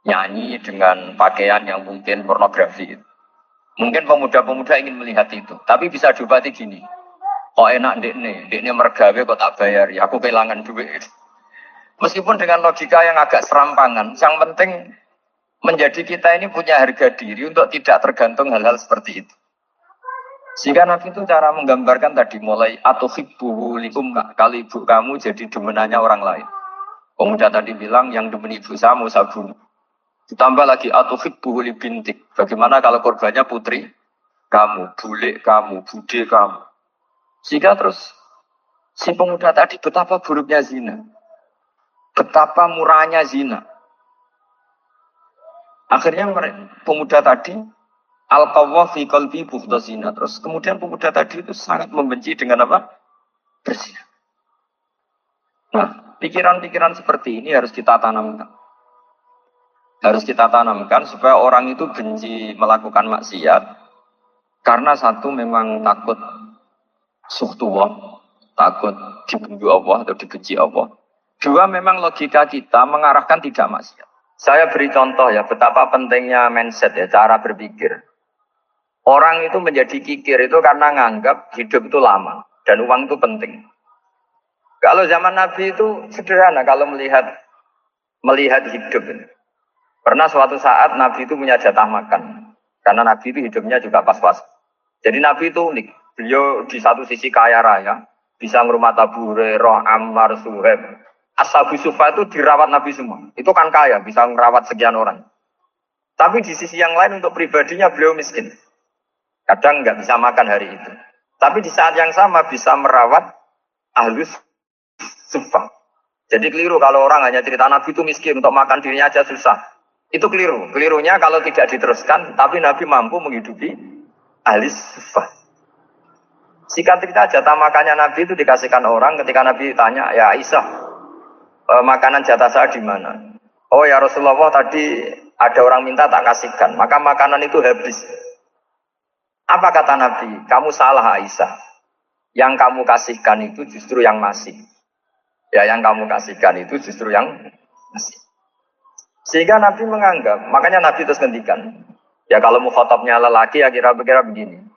nyanyi dengan pakaian yang mungkin pornografi. Mungkin pemuda-pemuda ingin melihat itu. Tapi bisa diobati gini, kok enak dekne mergawe kok tak bayar, ya aku kehilangan duit. Meskipun dengan logika yang agak serampangan, yang penting menjadi kita ini punya harga diri untuk tidak tergantung hal-hal seperti itu. Sehingga Nabi itu cara menggambarkan tadi mulai atuhibbuhu li ummah, kalau ibu kamu jadi demenannya orang lain. Pemuda tadi bilang yang demen ibu saya mau saya bunuh. Ditambah lagi atuhibbuhu li bintik. Bagaimana kalau korbannya putri kamu, bule kamu, bude kamu. Sehingga terus si pemuda tadi betapa buruknya zina. Betapa murahnya zina. Akhirnya pemuda tadi al-qawwa fi qalbi bughda zina. Terus kemudian pemuda tadi itu sangat membenci dengan apa? Berzina. Nah, pikiran-pikiran seperti ini harus kita tanamkan. Harus kita tanamkan supaya orang itu benci melakukan maksiat. Karena satu memang takut suhtullah, takut dibenci Allah atau dibenci Allah. Dua, memang logika kita mengarahkan tidak maksiat. Saya beri contoh ya, betapa pentingnya mindset ya, cara berpikir. Orang itu menjadi kikir itu karena nganggap hidup itu lama dan uang itu penting. Kalau zaman Nabi itu sederhana kalau melihat hidup ini. Pernah suatu saat Nabi itu punya jatah makan. Karena Nabi itu hidupnya juga pas-pas. Jadi Nabi itu unik. Beliau di satu sisi kaya raya, bisa ngurmat Abu Hurairah, Ammar, Suhaib. Ashabu Sufa itu dirawat Nabi semua. Itu kan kaya, bisa merawat sekian orang. Tapi di sisi yang lain untuk pribadinya beliau miskin. Kadang nggak bisa makan hari itu. Tapi di saat yang sama bisa merawat Ahlus Sufa. Jadi keliru kalau orang hanya cerita Nabi itu miskin, untuk makan dirinya aja susah. Itu keliru. Kelirunya kalau tidak diteruskan, tapi Nabi mampu menghidupi Ahlus Sufa. Singkat cerita jatah makannya Nabi itu dikasihkan orang ketika Nabi tanya, ya Aisyah, makanan jatah saya di mana? Oh ya Rasulullah, tadi ada orang minta tak kasihkan, maka makanan itu habis. Apa kata Nabi? Kamu salah Aisyah. Yang kamu kasihkan itu justru yang masih. Ya yang kamu kasihkan itu justru yang masih. Sehingga Nabi menganggap, makanya Nabi terus ngendikan. Ya kalau mukhatabnya lelaki ya kira-kira begini.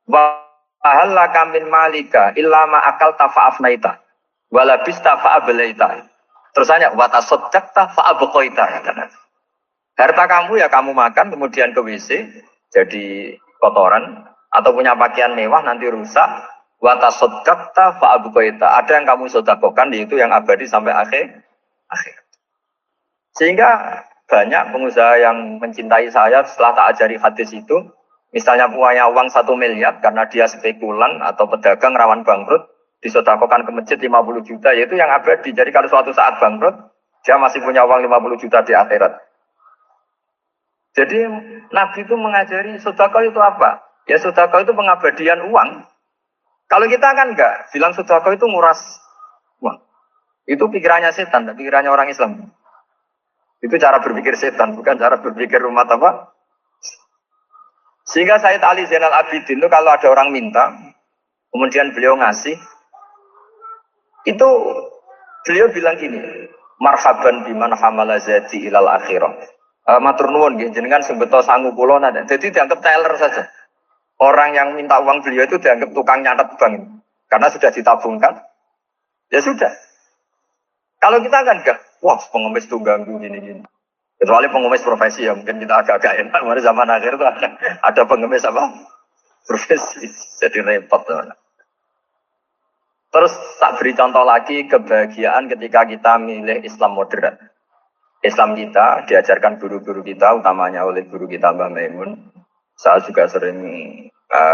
Wahallaka min malika illa ma akalta fa'afnaita walabista fa'ablaita. Terus tanya watasaddaqta fa'abqaita. Harta kamu ya kamu makan kemudian ke WC jadi kotoran atau punya pakaian mewah nanti rusak. Watasaddaqta fa'abqaita. Ada yang kamu sedekahkan yaitu yang abadi sampai akhir. Sehingga banyak pengusaha yang mencintai saya setelah tak ajari hadis itu. Misalnya punya uang 1 miliar karena dia spekulan atau pedagang rawan bangkrut, disedekahkan ke masjid 50 juta, yaitu yang abadi. Jadi kalau suatu saat bangkrut, dia masih punya uang 50 juta di akhirat. Jadi Nabi itu mengajari sedekah itu apa? Ya sedekah itu pengabadian uang. Kalau kita kan enggak, bilang sedekah itu nguras uang. Itu pikirannya setan, pikirannya orang Islam. Itu cara berpikir setan, bukan cara berpikir umat apa? Sehingga Sayyid Ali Zainal Abidin itu kalau ada orang minta, kemudian beliau ngasih, itu beliau bilang gini, marhaban biman hamala zati ilal akhirah. Matur nuwun nggih jenengan sing beto sangu kula nada. Jadi dianggap teller saja. Orang yang minta uang beliau itu dianggap tukang nyatet bank. Karena sudah ditabungkan. Ya sudah. Kalau kita kan enggak, wah pengemis itu ganggu gini-gini. Kecuali pengemis profesi ya, mungkin kita agak-agak enak. Mari zaman akhir itu ada pengemis apa? Profesi. Jadi repot. Terus tak beri contoh lagi kebahagiaan ketika kita milih Islam moderat. Islam kita diajarkan guru-guru kita, utamanya oleh guru kita Mbah Maimun. Saya juga sering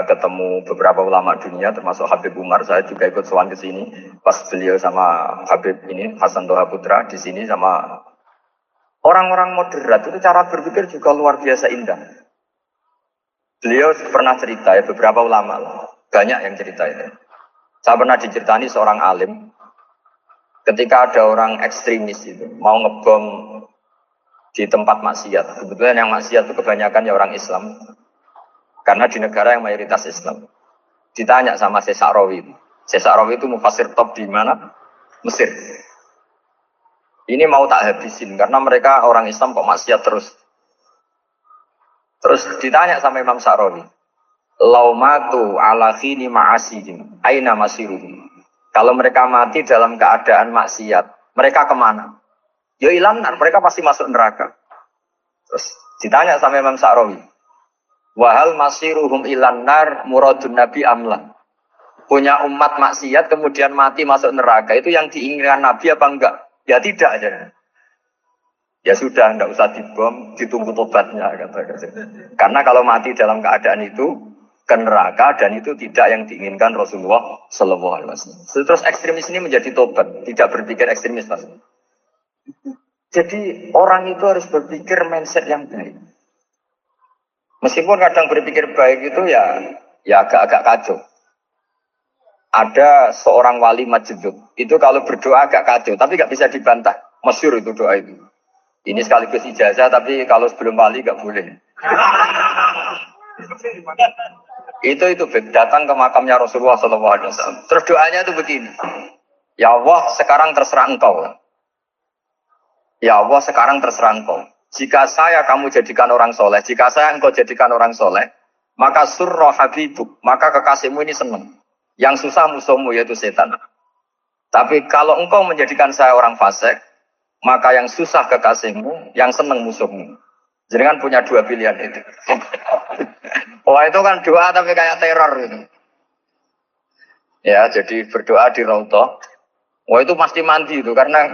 ketemu beberapa ulama dunia, termasuk Habib Umar. Saya juga ikut sowan ke sini pas beliau sama Habib ini Hasan Toha Putra di sini sama orang-orang moderat. Itu cara berpikir juga luar biasa indah. Beliau pernah cerita ya, beberapa ulama banyak yang cerita itu. Saya pernah diceritani seorang alim ketika ada orang ekstremis itu mau ngebom di tempat maksiat. Kebetulan yang maksiat itu kebanyakan ya orang Islam. Karena di negara yang mayoritas Islam. Ditanya sama Syekh Sa'rawi. Syekh Sa'rawi itu mufasir top di mana? Mesir. Ini mau tak habisin karena mereka orang Islam kok maksiat terus. Terus ditanya sama Imam Sa'rawi. Laumatu ala khini ma'asihim. Aina masiruhum. Kalau mereka mati dalam keadaan maksiat, mereka kemana? Ya ilan, mereka pasti masuk neraka. Terus ditanya sama Imam Sa'rawi. Wahal masiruhum ilan nar muradun nabi amla. Punya umat maksiat kemudian mati masuk neraka. Itu yang diinginkan Nabi apa enggak? Ya tidak aja. Ya sudah, enggak usah dibom, ditunggu tobatnya. Karena kalau mati dalam keadaan itu ke neraka dan itu tidak yang diinginkan Rasulullah Sallallahu Alaihi Wasallam. Terus ekstremis ini menjadi tobat, tidak berpikir ekstremis mas. Jadi orang itu harus berpikir mindset yang baik. Meskipun kadang berpikir baik itu ya agak-agak kacau. Ada seorang wali Majdzub, itu kalau berdoa agak kacau, tapi nggak bisa dibantah. Masyhur itu doa itu. Ini sekaligus ijazah, tapi kalau sebelum wali nggak boleh. Itu datang ke makamnya Rasulullah SAW. Terus doanya itu begini. Ya Allah, sekarang terserah engkau. Ya Allah, sekarang terserah engkau. Jika saya kamu jadikan orang soleh, jika saya engkau jadikan orang soleh, maka surra habibuk, maka kekasihmu ini senang. Yang susah musuhmu yaitu setan. Tapi kalau engkau menjadikan saya orang fasik, maka yang susah kekasihmu, yang senang musuhmu. Jadi kan punya dua pilihan itu. Wah itu kan doa tapi kayak teror gitu. Ya jadi berdoa di Raudhah. Wah itu pasti mandi itu karena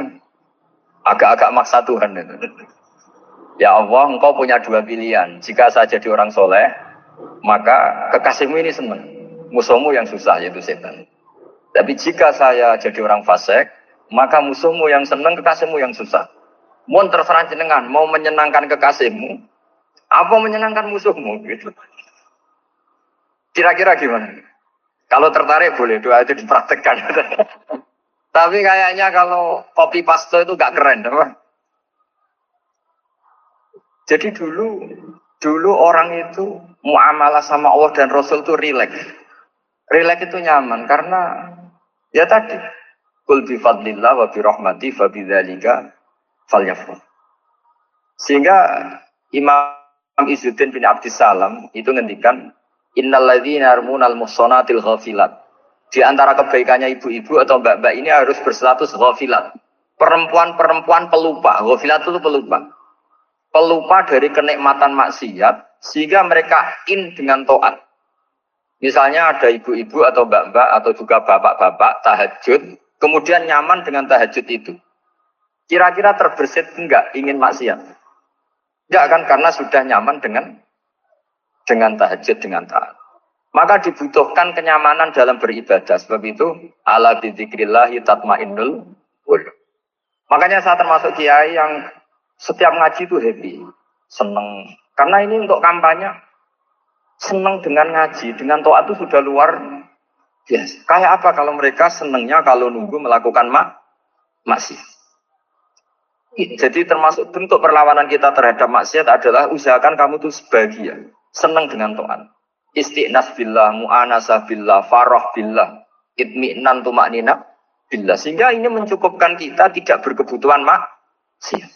agak-agak maksa Tuhan itu. Ya Allah, engkau punya dua pilihan. Jika saya jadi orang soleh, maka kekasihmu ini senang. Musuhmu yang susah, yaitu setan. Tapi jika saya jadi orang fasik, maka musuhmu yang senang, kekasihmu yang susah. Mohon terserah jenengan, mau menyenangkan kekasihmu, apa menyenangkan musuhmu? Gitu. Kira-kira gimana? Kalau tertarik boleh, doa itu dipraktekkan. Tapi kayaknya kalau copy paste itu gak keren, apa? Jadi dulu orang itu muamalah sama Allah dan Rasul itu rileks. Rileks itu nyaman karena ya tadi qul bi fadlillah wa bi rahmati fa bidzalika falyafrah. Sehingga Imam Izzuddin bin Abdissalam itu ngendikan innal ladzina yarmunal muhsanatil ghafilat. Di antara kebaikannya ibu-ibu atau mbak-mbak ini harus berstatus ghafilat. Perempuan-perempuan pelupa, ghafilat itu pelupa. Pelupa dari kenikmatan maksiat sehingga mereka in dengan taat. Misalnya ada ibu-ibu atau mbak-mbak atau juga bapak-bapak tahajud, kemudian nyaman dengan tahajud itu. Kira-kira terbersit enggak ingin maksiat? Enggak kan karena sudah nyaman dengan tahajud, dengan taat. Maka dibutuhkan kenyamanan dalam beribadah. Sebab itu ala bidzikrillah tatmainnul qulub. Makanya saya termasuk kiai yang setiap ngaji itu happy, seneng. Karena ini untuk kampanye, seneng dengan ngaji, dengan taat itu sudah luar biasa. Kayak apa kalau mereka senengnya kalau nunggu melakukan maksiat. Jadi termasuk bentuk perlawanan kita terhadap maksiat adalah usahakan kamu tuh sebagian, seneng dengan taat. Istiqnas billah, mu'anasah billah, farah billah, itmi'nan tumaknina billah. Sehingga ini mencukupkan kita tidak berkebutuhan maksiat.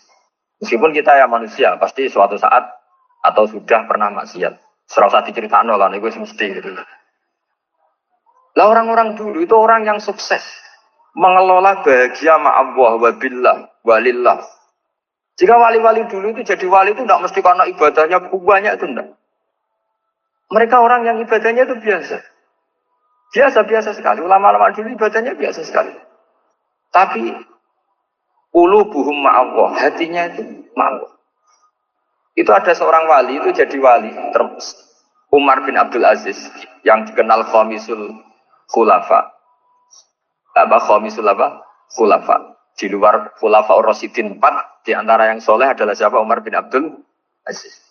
Meskipun kita ya manusia, pasti suatu saat atau sudah pernah maksiat. Serasa diceritakno lah niku mesti gitu. Lah orang-orang dulu itu orang yang sukses mengelola bahagia ma Allah wa billah walillah. Jika wali-wali dulu itu jadi wali itu tidak mesti karena ibadahnya banyak itu enggak. Mereka orang yang ibadahnya itu biasa. Biasa-biasa sekali. Ulama-ulama dulu ibadahnya biasa sekali. Tapi qulubuhum ma Allah, hatinya itu ma Allah. Itu ada seorang wali itu jadi wali, Umar bin Abdul Aziz yang dikenal Khamisul Khulafa. Khamisul Khulafa. Di luar Khulafa Ar-Rasyidin 4, di antara yang soleh adalah siapa? Umar bin Abdul Aziz.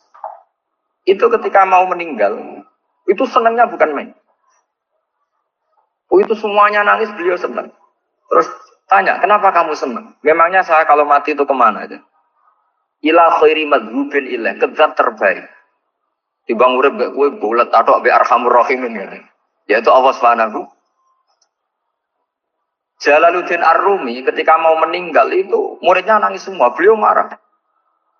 Itu ketika mau meninggal, itu senangnya bukan main. Oh, itu semuanya nangis, beliau senang. Terus tanya, kenapa kamu senang? Memangnya saya kalau mati itu kemana aja? Ila khairi madhubin ilah, kezat terbaik. Dibang urip gak kue bulat atau be arhamur rahimin ya. Yaitu Allah Subhanahu. Jalaluddin Ar-Rumi ketika mau meninggal itu muridnya nangis semua. Beliau marah.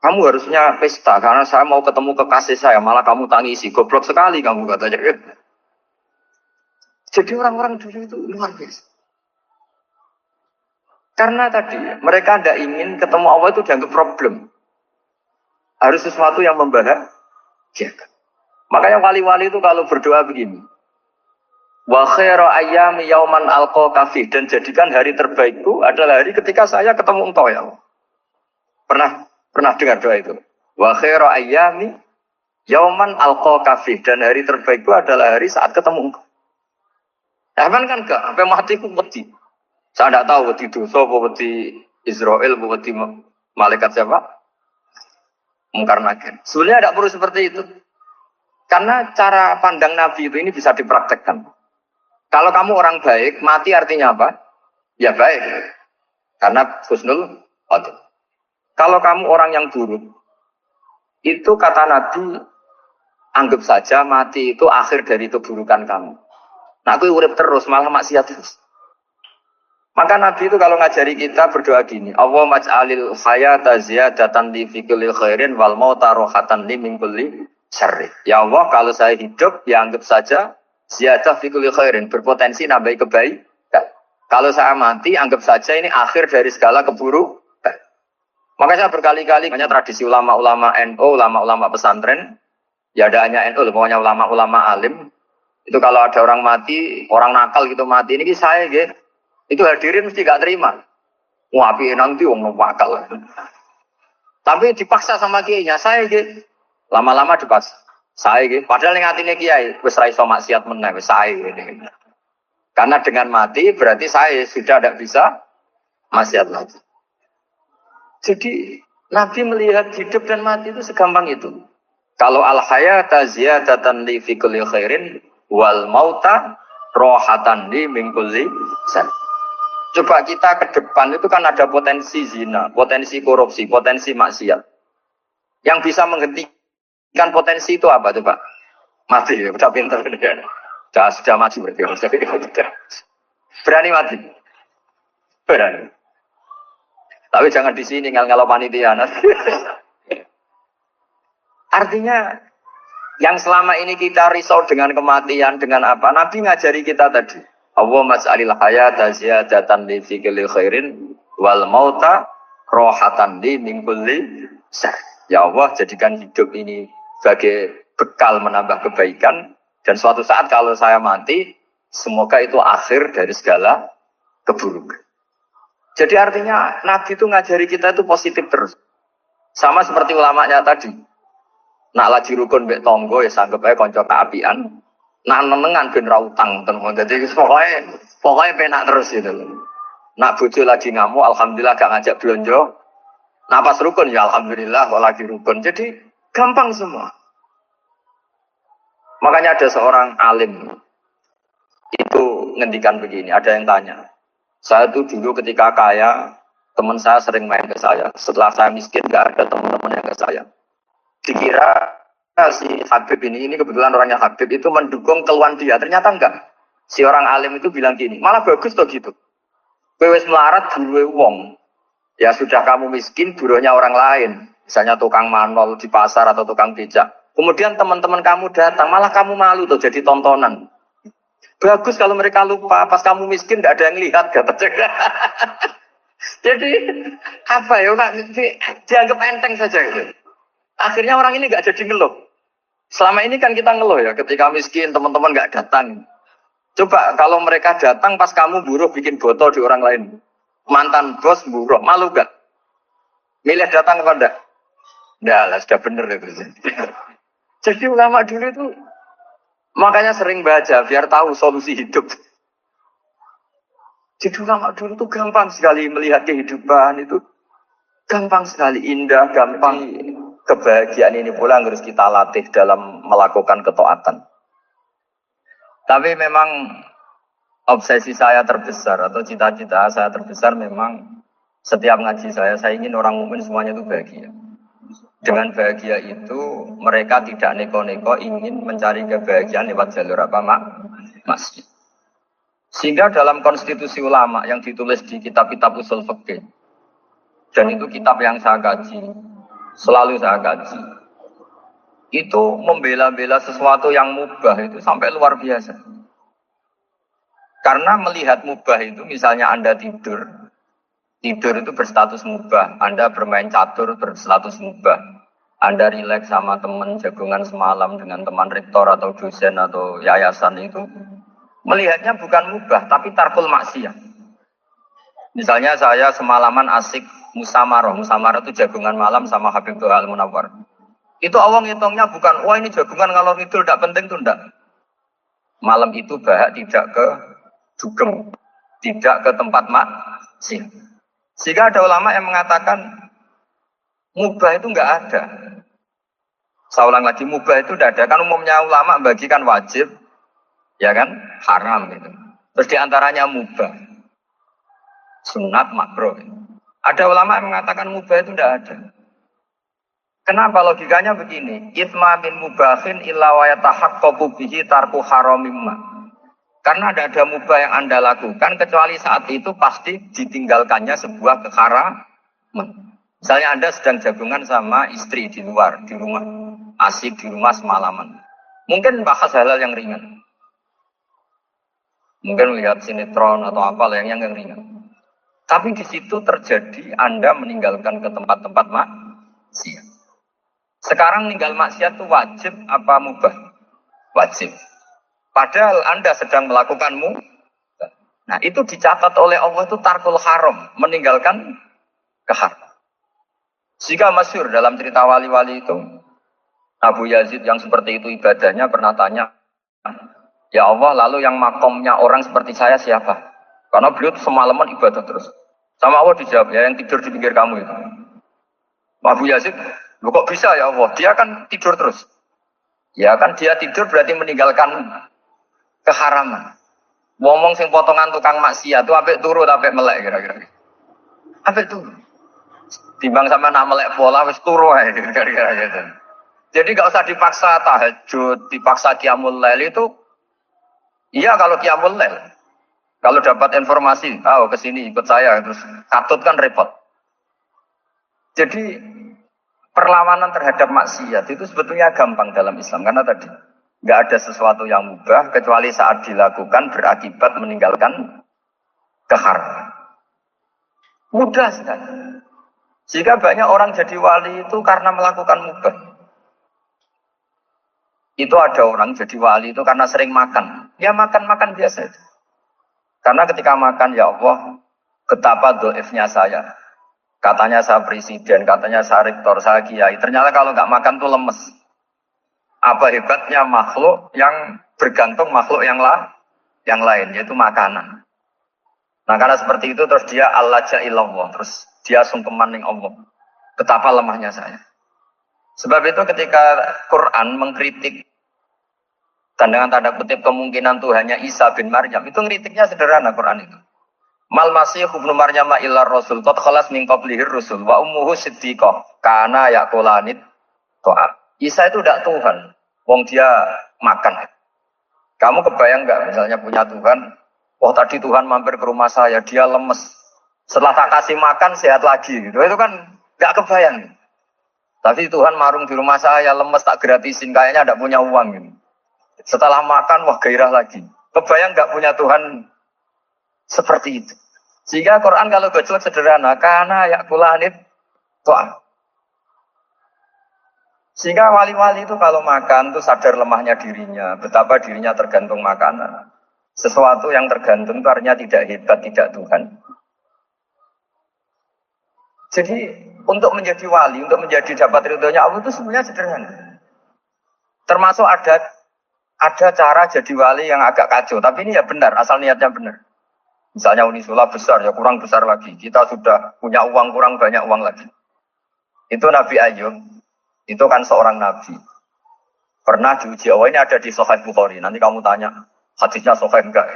Kamu harusnya pesta karena saya mau ketemu kekasih saya, malah kamu tangisi. Goblok sekali kamu katanya. Jadi orang-orang dulu itu luar biasa. Karena tadi mereka tidak ingin ketemu Allah itu dianggap problem. Harus sesuatu yang membahagiakan. Makanya wali-wali itu kalau berdoa begini. Wa khairu ayyami yauman alqa fi, dan jadikan hari terbaikku adalah hari ketika saya ketemu engkau ya Allah. Pernah dengar doa itu? Wa khairu ayyami yauman alqa fi, dan hari terbaikku adalah hari saat ketemu engkau. Aman kan enggak? Sampai mati ku wedi. Saya tidak tahu wedi dosa apa wedi Israel apa wedi malaikat siapa? Mungkar Nakir. Sebenarnya tidak perlu seperti itu. Karena cara pandang Nabi itu ini bisa dipraktekkan. Kalau kamu orang baik, mati artinya apa? Ya baik. Karena husnul khotimah. Kalau kamu orang yang buruk, itu kata Nabi, anggap saja mati itu akhir dari keburukan kamu. Nah, aku urip terus, malah maksiat terus. Maka Nabi itu kalau ngajari kita berdoa gini, Allah maj'alil hayata ziyadatan li fi kulli khairin wal mauta rohatan li min kulli syarri. Ya Allah, kalau saya hidup, ya anggap saja ziyadah fi kulli khairin, berpotensi nambahi kebaikan. Kalau saya mati, anggap saja ini akhir dari segala keburukan. Makanya saya berkali-kali, banyak tradisi ulama-ulama NU, ulama-ulama pesantren, ya ada hanya NU, pokoknya ulama-ulama alim. Itu kalau ada orang mati, orang nakal gitu mati, ini saya gitu. Itu hadirin mesti gak terima. Wapi nanti wong nakal. Tapi dipaksa sama kiainya, saya gitu. Lama-lama dipaksa. Saya gitu. Padahal yang hatinya kiai, wis ra iso maksiat meneh, wis saya gitu. Karena dengan mati berarti saya sudah tidak bisa maksiat lagi. Jadi Nabi melihat hidup dan mati itu segampang itu. Kalau al-hayata ziyadatan li fi kulli khairin wal mauta rohatan li min kulli syarr. Coba kita ke depan itu kan ada potensi zina, potensi korupsi, potensi maksiat. Yang bisa menghentikan potensi itu apa coba? Mati ya, udah pintar dia. Sudah mati berarti. Berani mati. Berani. Tapi jangan di sini ngalau panitia. Artinya yang selama ini kita risau dengan kematian, dengan apa? Nabi ngajari kita tadi. Allah mas'alil hayata ziyadatan li fi kulli khairin wal mauta rohatan li min kulli syarr. Ya Allah, jadikan hidup ini sebagai bekal menambah kebaikan, dan suatu saat kalau saya mati, semoga itu akhir dari segala keburukan. Jadi artinya Nabi itu ngajari kita itu positif terus. Sama seperti ulamanya tadi. Nak lagi rukun mbek tonggo ya sanggep ae kanca kaapian. Nak nenengan ben ra utang tenan. Dadi pokoknya penak terus gitu loh. Nak bojo lagi ngamuk alhamdulillah gak ngajak blonjo. Nak pas rukun ya alhamdulillah kok lagi rukun. Jadi gampang semua. Makanya ada seorang alim itu ngendikan begini, ada yang tanya. Saya tuh dulu ketika kaya, teman saya sering main ke saya. Setelah saya miskin, gak ada teman-teman yang ke saya. Dikira si Habib ini kebetulan orangnya Habib itu mendukung keluhan dia. Ternyata enggak. Si orang alim itu bilang gini, malah bagus tuh gitu. Wes melarat buruhe wong. Ya sudah kamu miskin, buruhnya orang lain. Misalnya tukang manol di pasar atau tukang becak. Kemudian teman-teman kamu datang, malah kamu malu tuh jadi tontonan. Bagus kalau mereka lupa, pas kamu miskin tidak ada yang lihat, kata cek. Jadi apa ya, dianggap enteng saja gitu. Akhirnya orang ini nggak jadi ngeluh. Selama ini kan kita ngeluh ya, ketika miskin teman-teman nggak datang. Coba kalau mereka datang pas kamu buruh bikin botol di orang lain. Mantan bos buruh, malu gak? Milih datang apa enggak? Enggak lah, sudah bener itu. Jadi ulama dulu itu makanya sering baca biar tahu solusi hidup. Jadi ulama dulu itu gampang sekali melihat kehidupan itu. Gampang sekali, indah, gampang. Kebahagiaan ini pula harus kita latih dalam melakukan ketaatan. Tapi memang obsesi saya terbesar atau cita-cita saya terbesar memang setiap ngaji saya ingin orang mukmin semuanya itu bahagia. Dengan bahagia itu mereka tidak neko-neko ingin mencari kebahagiaan lewat jalur apa masjid. Sehingga dalam konstitusi ulama yang ditulis di kitab-kitab usul fikih, dan itu kitab yang saya kaji, selalu saya kaji, itu membela-bela sesuatu yang mubah itu sampai luar biasa. Karena melihat mubah itu, misalnya Anda tidur itu berstatus mubah. Anda bermain catur berstatus mubah. Anda rileks sama teman jagungan semalam dengan teman rektor atau dosen atau yayasan itu, melihatnya bukan mubah, tapi tarkul maksiyah. Misalnya saya semalaman asik musamarah itu jagungan malam sama Habib Doha Al-Munawwar. Itu awang hitungnya bukan, wah ini jagungan kalau tidur tidak penting tuh enggak. Malam itu bahak tidak ke dugem, tidak ke tempat maksiat. Sehingga ada ulama yang mengatakan mubah itu enggak ada. Saya ulang lagi, mubah itu tidak ada. Kan umumnya ulama bagikan wajib, ya kan, haram gitu. Terus diantaranya mubah, sunat, makruh. Ada ulama yang mengatakan mubah itu tidak ada. Kenapa? Logikanya begini, ithma min mubahin illa wa yatahaqqaqu bihi tarku haramimma. Karena tidak ada mubah yang Anda lakukan kecuali saat itu pasti ditinggalkannya sebuah keharaman. Misalnya Anda sedang jagungan sama istri di luar, di rumah, asik di rumah semalaman. Mungkin bahas hal-hal yang ringan. Mungkin lihat sinetron atau apa yang ringan. Tapi di situ terjadi Anda meninggalkan ke tempat-tempat maksiat. Sekarang meninggal maksiat itu wajib apa mubah? Wajib. Padahal Anda sedang melakukanmu. Nah itu dicatat oleh Allah itu tarkul haram, meninggalkan keharam. Jika masyhur dalam cerita wali-wali itu, Abu Yazid yang seperti itu ibadahnya pernah tanya, ya Allah lalu yang makomnya orang seperti saya siapa? Karena beliau semalaman ibadah terus. Sama Allah dijawab, ya yang tidur di pinggir kamu itu. Abu Yazid, loh kok bisa ya Allah? Dia kan tidur terus. Ya kan dia tidur berarti meninggalkan keharaman. Ngomong sing potongan tukang maksiat itu apik turu apik melek kira-kira. Apik turu. Timbang sama nak melek pola wis turu ae kira-kira gitu. Jadi enggak usah dipaksa tahajud, dipaksa qiyamul lail itu. Iya kalau qiyamul lail. Kalau dapat informasi, ke sini ikut saya terus katut kan repot. Jadi perlawanan terhadap maksiat itu sebetulnya gampang dalam Islam karena tadi nggak ada sesuatu yang mubah kecuali saat dilakukan berakibat meninggalkan keharaman. Mudah sekali. Jika banyak orang jadi wali itu karena melakukan mubah. Itu ada orang jadi wali itu karena sering makan. Ya makan biasa itu. Karena ketika makan, ya Allah, betapa doifnya saya. Katanya saya presiden, katanya saya rektor, saya kiai. Ternyata kalau nggak makan tuh lemes. Apa hebatnya makhluk yang bergantung makhluk yang lain, yaitu makanan. Nah karena seperti itu terus dia Allah ja'illallah, terus dia sungkeman ning Allah. Betapa lemahnya saya. Sebab itu ketika Quran mengkritik dan dengan tanda kutip kemungkinan Tuhannya Isa bin Maryam, itu ngeritiknya sederhana Quran itu. Mal masih ibnu Maryam illa rasul qad khalas min qablihi rusul wa ummuhu siddiqah kana yaqulanit to'ab. Isa itu tidak Tuhan, wong dia makan. Kamu kebayang nggak misalnya punya Tuhan, tadi Tuhan mampir ke rumah saya, dia lemes. Setelah tak kasih makan sehat lagi gitu. Itu kan nggak kebayang. Tapi Tuhan marung di rumah saya, lemes tak gratisin, kayaknya tidak punya uang. Gitu. Setelah makan, wah gairah lagi. Kebayang nggak punya Tuhan seperti itu. Sehingga Quran kalau gojlok sederhana, karena ya kulanit to'am. Sehingga wali-wali itu kalau makan itu sadar lemahnya dirinya, betapa dirinya tergantung makanan. Sesuatu yang tergantung itu artinya tidak hebat, tidak Tuhan. Jadi untuk menjadi wali, untuk menjadi dapat ridhonya Allah itu sebenarnya sederhana. Termasuk ada cara jadi wali yang agak kacau, tapi ini ya benar, asal niatnya benar. Misalnya Unisula besar, ya kurang besar lagi. Kita sudah punya uang, kurang banyak uang lagi. Itu Nabi Ayub. Itu kan seorang nabi. Pernah diuji Allah, ini ada di Sahih Bukhari. Nanti kamu tanya, hadisnya Sahih enggak?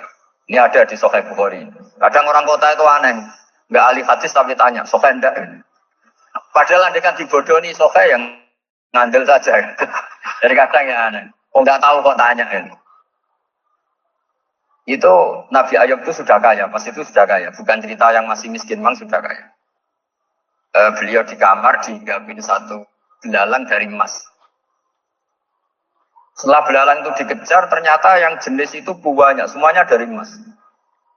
Ini ada di Sahih Bukhari. Kadang orang kota itu aneh. Enggak ahli hadis tapi tanya, Sahih enggak? Padahal andekan dibodohi Sahih yang ngandel saja. Jadi kadang ya aneh. Oh enggak tahu kok tanya. Itu Nabi Ayub itu sudah kaya. Pas itu sudah kaya. Bukan cerita yang masih miskin, memang sudah kaya. Beliau di kamar dihinggapin satu belalang dari emas. Setelah belalang itu dikejar, ternyata yang jenis itu banyak, semuanya dari emas.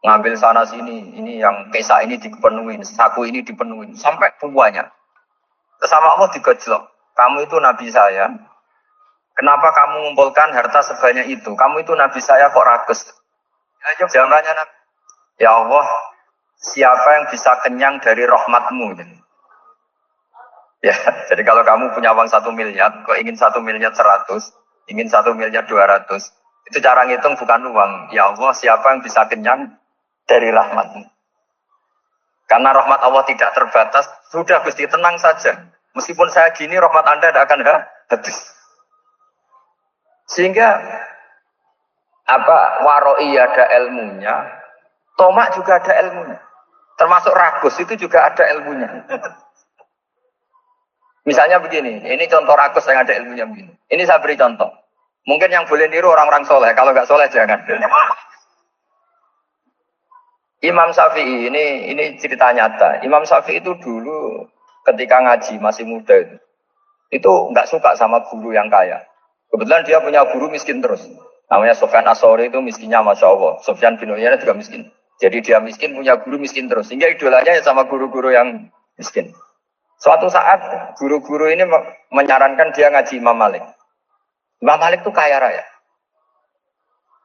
Ngambil sana sini, ini yang kesa ini dipenuhin, saku ini dipenuhin, sampai banyak. Sama Allah digojlok. Kamu itu nabi saya. Kenapa kamu mengumpulkan harta sebanyak itu? Kamu itu nabi saya kok rakus? Jawabannya Nabi. Ya Allah, siapa yang bisa kenyang dari rahmatmu? Ya, jadi kalau kamu punya uang 1 miliar, kok ingin 1 miliar 100, ingin 1 miliar 200, itu cara ngitung bukan uang. Ya Allah, siapa yang bisa kenyang dari rahmatmu? Karena rahmat Allah tidak terbatas, sudah Gusti tenang saja. Meskipun saya gini, rahmat Anda tidak akan habis. Sehingga waroi ada ilmunya, tomak juga ada ilmunya. Termasuk ragus itu juga ada ilmunya. Misalnya begini, ini contoh rakus yang ada ilmunya begini. Ini saya beri contoh. Mungkin yang boleh niru orang-orang soleh, kalau nggak soleh jangan. Imam Syafi'i, ini cerita nyata. Imam Syafi'i itu dulu ketika ngaji masih muda itu nggak suka sama guru yang kaya. Kebetulan dia punya guru miskin terus. Namanya Sufyan As-Tsauri itu miskinnya Masya Allah. Sufyan bin Uyainah juga miskin. Jadi dia miskin, punya guru miskin terus. Sehingga idolanya ya sama guru-guru yang miskin. Suatu saat guru-guru ini menyarankan dia ngaji Imam Malik. Imam Malik itu kaya raya.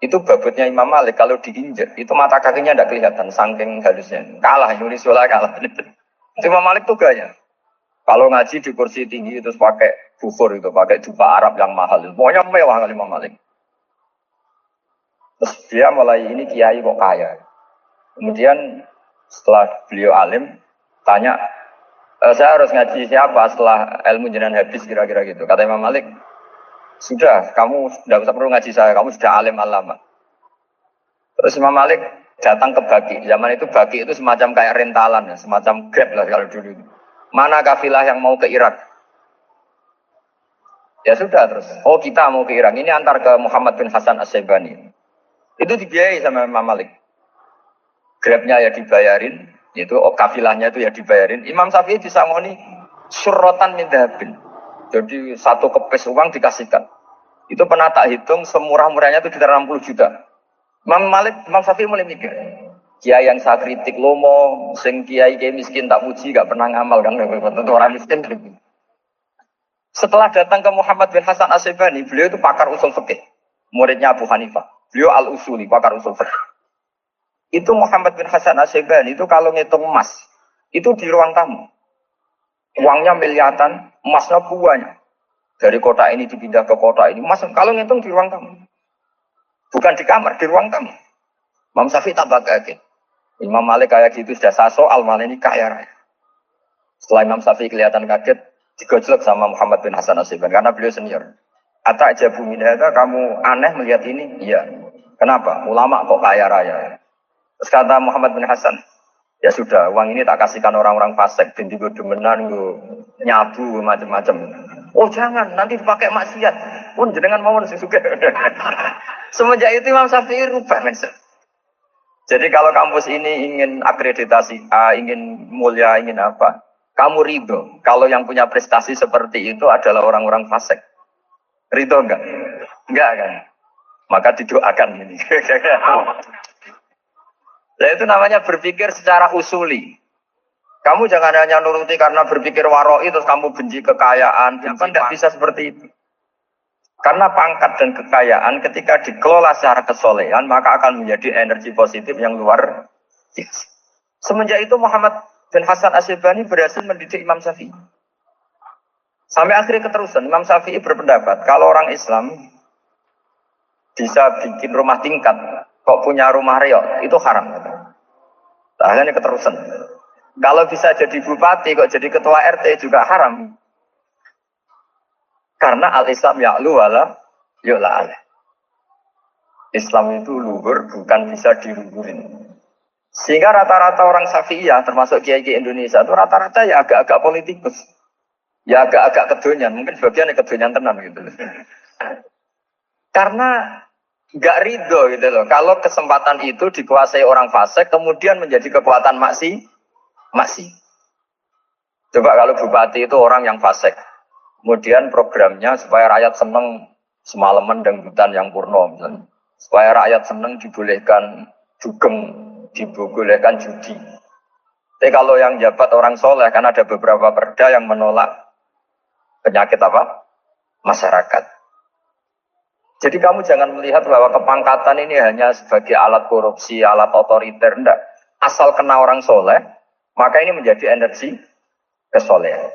Itu babutnya Imam Malik kalau diinjek, itu mata kakinya tidak kelihatan, saking halusnya. Kalah, Indonesia kalah. Itu Imam Malik tuh gaya. Kalau ngaji di kursi tinggi itu pakai bukur itu, pakai jubah Arab yang mahal. Pokoknya mewah kali Imam Malik. Terus dia mulai ini kiai kok kaya. Kemudian setelah beliau alim, tanya, saya harus ngaji siapa setelah ilmu jenengan habis kira-kira gitu. Kata Imam Malik, sudah, kamu tidak usah perlu ngaji saya, kamu sudah alim alama. Terus Imam Malik datang ke Baki. Zaman itu Baki itu semacam kayak rentalan, ya, semacam Grab lah kalau dulu. Mana kafilah yang mau ke Irak? Ya sudah terus. Oh kita mau ke Irak. Ini antar ke Muhammad bin Hasan As-Syaibani. Itu dibiayai sama Imam Malik. Grabnya ya dibayarin. Itu kafilahnya itu ya dibayarin. Imam Syafi'i disangoni surrotan min dhahabin. Jadi satu kepes uang dikasihkan. Itu pernah tak hitung semurah-murahnya itu sekitar 60 juta. Imam Syafi'i mulai mikir. Kiai yang saya kritik lomo, sing kiai miskin tak puji, gak pernah ngamal kan tentu orang miskin. Setelah datang ke Muhammad bin Hasan As-Syaibani, beliau itu pakar usul fikih. Muridnya Abu Hanifah. Beliau al-usuli, pakar usul fikih. Itu Muhammad bin Hasan As-Syaibani itu kalau ngitung emas, itu di ruang tamu. Uangnya miliaran, emasnya banyak. Dari kota ini dipindah ke kota ini. Emas kalau ngitung di ruang tamu. Bukan di kamar, di ruang tamu. Imam Syafi'i tambah kaget. Imam Malik kayak gitu sudah saso, Al-Malik ini kaya raya. Setelah Imam Syafi'i kelihatan kaget, digojlok sama Muhammad bin Hasan As-Syaibani karena beliau senior. Atak jabu minata, kamu aneh melihat ini? Iya. Kenapa? Ulama kok kaya raya. Terus kata Muhammad bin Hasan, ya sudah, uang ini tak kasihkan orang-orang fasik, binti demenan, nyabu, macam-macam. Oh jangan, nanti dipakai maksiat. Pun jenengan mau sesuka. Semenjak itu Imam Syafi'i rubah. Jadi kalau kampus ini ingin akreditasi A, ingin mulia, ingin apa, Kamu ridho kalau yang punya prestasi seperti itu adalah orang-orang fasik. Ridho enggak? Enggak kan? Maka didoakan ini. Nah, itu namanya berpikir secara usuli. Kamu jangan hanya nuruti karena berpikir waroi terus kamu benci kekayaan. Bukan, tidak bisa seperti itu. Karena pangkat dan kekayaan ketika dikelola secara kesolehan maka akan menjadi energi positif yang luar biasa. Semenjak itu Muhammad bin Hasan Asyibani berhasil mendidik Imam Syafi'i. Sampai akhirnya keterusan Imam Syafi'i berpendapat kalau orang Islam bisa bikin rumah tingkat kok punya rumah reok itu haram. Nah, ini keterusan. Kalau bisa jadi bupati kok jadi ketua RT juga haram. Karena al-Islam ya'lu wala yu'la alaih. Islam itu luhur bukan bisa diluhurin. Sehingga rata-rata orang Syafi'iyah termasuk kiai-kiai Indonesia itu rata-rata ya agak-agak politikus. Ya agak-agak kedonyan, mungkin sebagian kedonyan tenan gitu. Karena nggak ridho gitu loh. Kalau kesempatan itu dikuasai orang fasik kemudian menjadi kekuatan maksi. Coba kalau bupati itu orang yang fasik. Kemudian programnya supaya rakyat seneng semalaman dangdutan yang purno misalnya. Supaya rakyat seneng dibolehkan dugem, dibolehkan judi. Tapi kalau yang jabat orang soleh kan ada beberapa perda yang menolak penyakit apa? Masyarakat. Jadi kamu jangan melihat bahwa kepangkatan ini hanya sebagai alat korupsi, alat otoriter. Enggak. Asal kena orang soleh, maka ini menjadi energi kesolehan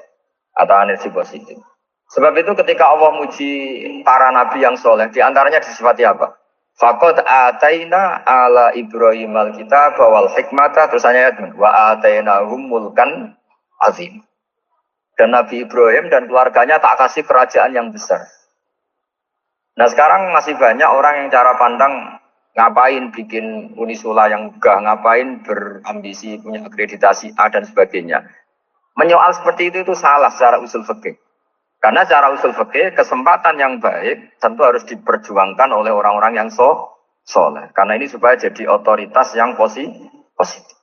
atau energi positif. Sebab itu ketika Allah muji para nabi yang soleh, diantaranya disifati apa? Faqad ataina ala Ibrahim al-kitab wal hikmata, terusannya wa atainahum mulkan azim. Dan Nabi Ibrahim dan keluarganya tak kasih kerajaan yang besar. Nah sekarang masih banyak orang yang cara pandang ngapain bikin unisula yang megah, ngapain berambisi punya akreditasi A dan sebagainya. Menyoal seperti itu salah secara usul fikih. Karena secara usul fikih kesempatan yang baik tentu harus diperjuangkan oleh orang-orang yang soleh. Karena ini supaya jadi otoritas yang positif.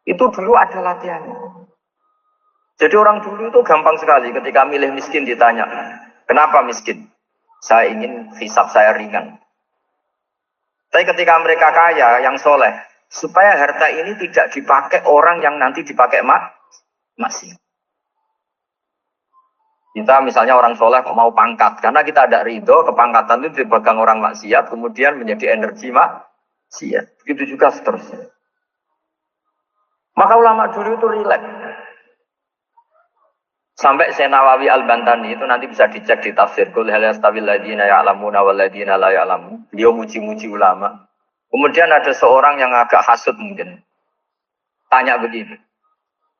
Itu dulu ada latihannya. Jadi orang dulu itu gampang sekali ketika milih miskin ditanya, kenapa miskin? Saya ingin hisab saya ringan. Tapi ketika mereka kaya, yang soleh, supaya harta ini tidak dipakai orang yang nanti dipakai maksiat. Kita misalnya orang soleh kok mau pangkat, karena kita ada ridho, kepangkatan itu dipegang orang maksiat, kemudian menjadi energi maksiat. Begitu juga seterusnya. Maka ulama dulu itu rileks. Sampai Nawawi Al-Bantani itu nanti bisa dicek di tafsir Qul hal yastawil ladzina ya'lamuna wal ladzina la ya'lamun. Beliau muji-muji ulama. Kemudian ada seorang yang agak hasud mungkin. Tanya begini.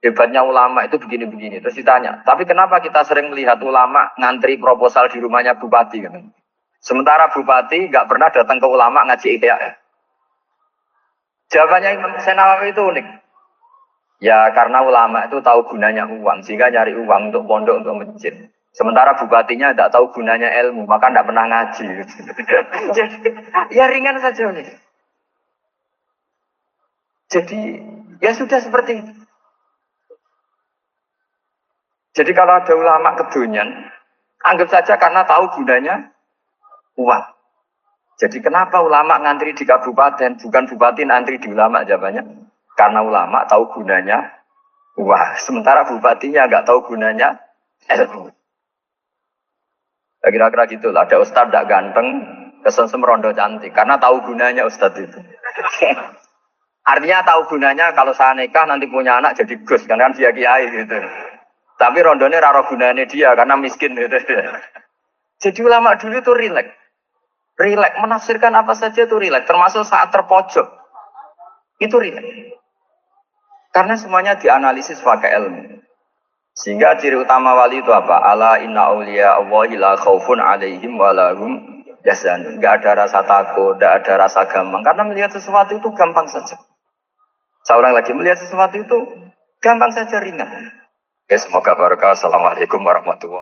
Hebatnya ulama itu begini-begini. Terus ditanya, tapi kenapa kita sering melihat ulama ngantri proposal di rumahnya bupati? Kan? Sementara bupati nggak pernah datang ke ulama ngaji ihya. Jawabannya Imam Nawawi itu unik. Ya karena ulama itu tahu gunanya uang, sehingga nyari uang untuk pondok, untuk masjid. Sementara bupatinya tidak tahu gunanya ilmu, maka tidak pernah ngaji. Jadi, ya ringan saja nih. Jadi, ya sudah seperti itu. Jadi kalau ada ulama kedonyan, anggap saja karena tahu gunanya uang. Jadi kenapa ulama ngantri di kabupaten, bukan bupati ngantri di ulama jawabannya? Karena ulama tahu gunanya uang. Sementara bupatinya nggak tahu gunanya ilmu. Kira-kira gitu lah. Ada ustadz tidak ganteng, kesensem rondo cantik. Karena tahu gunanya ustadz itu. Artinya tahu gunanya kalau saya nikah nanti punya anak jadi gus. Karena kan dia kiai gitu. Tapi rondonya raro gunanya dia karena miskin gitu. Jadi ulama dulu itu rileks. Rileks. Menafsirkan apa saja itu rileks. Termasuk saat terpojok. Itu rileks. Karena semuanya dianalisis pakai ilmu. Sehingga ciri utama wali itu apa? Ala inna awliya Allahi la khawfun alaihim walahum yahzanun. Enggak ada rasa takut, enggak ada rasa gampang. Karena melihat sesuatu itu gampang saja. Seorang lagi melihat sesuatu itu gampang saja, ringan. Oke, semoga barokah. Assalamualaikum warahmatullahi wabarakatuh.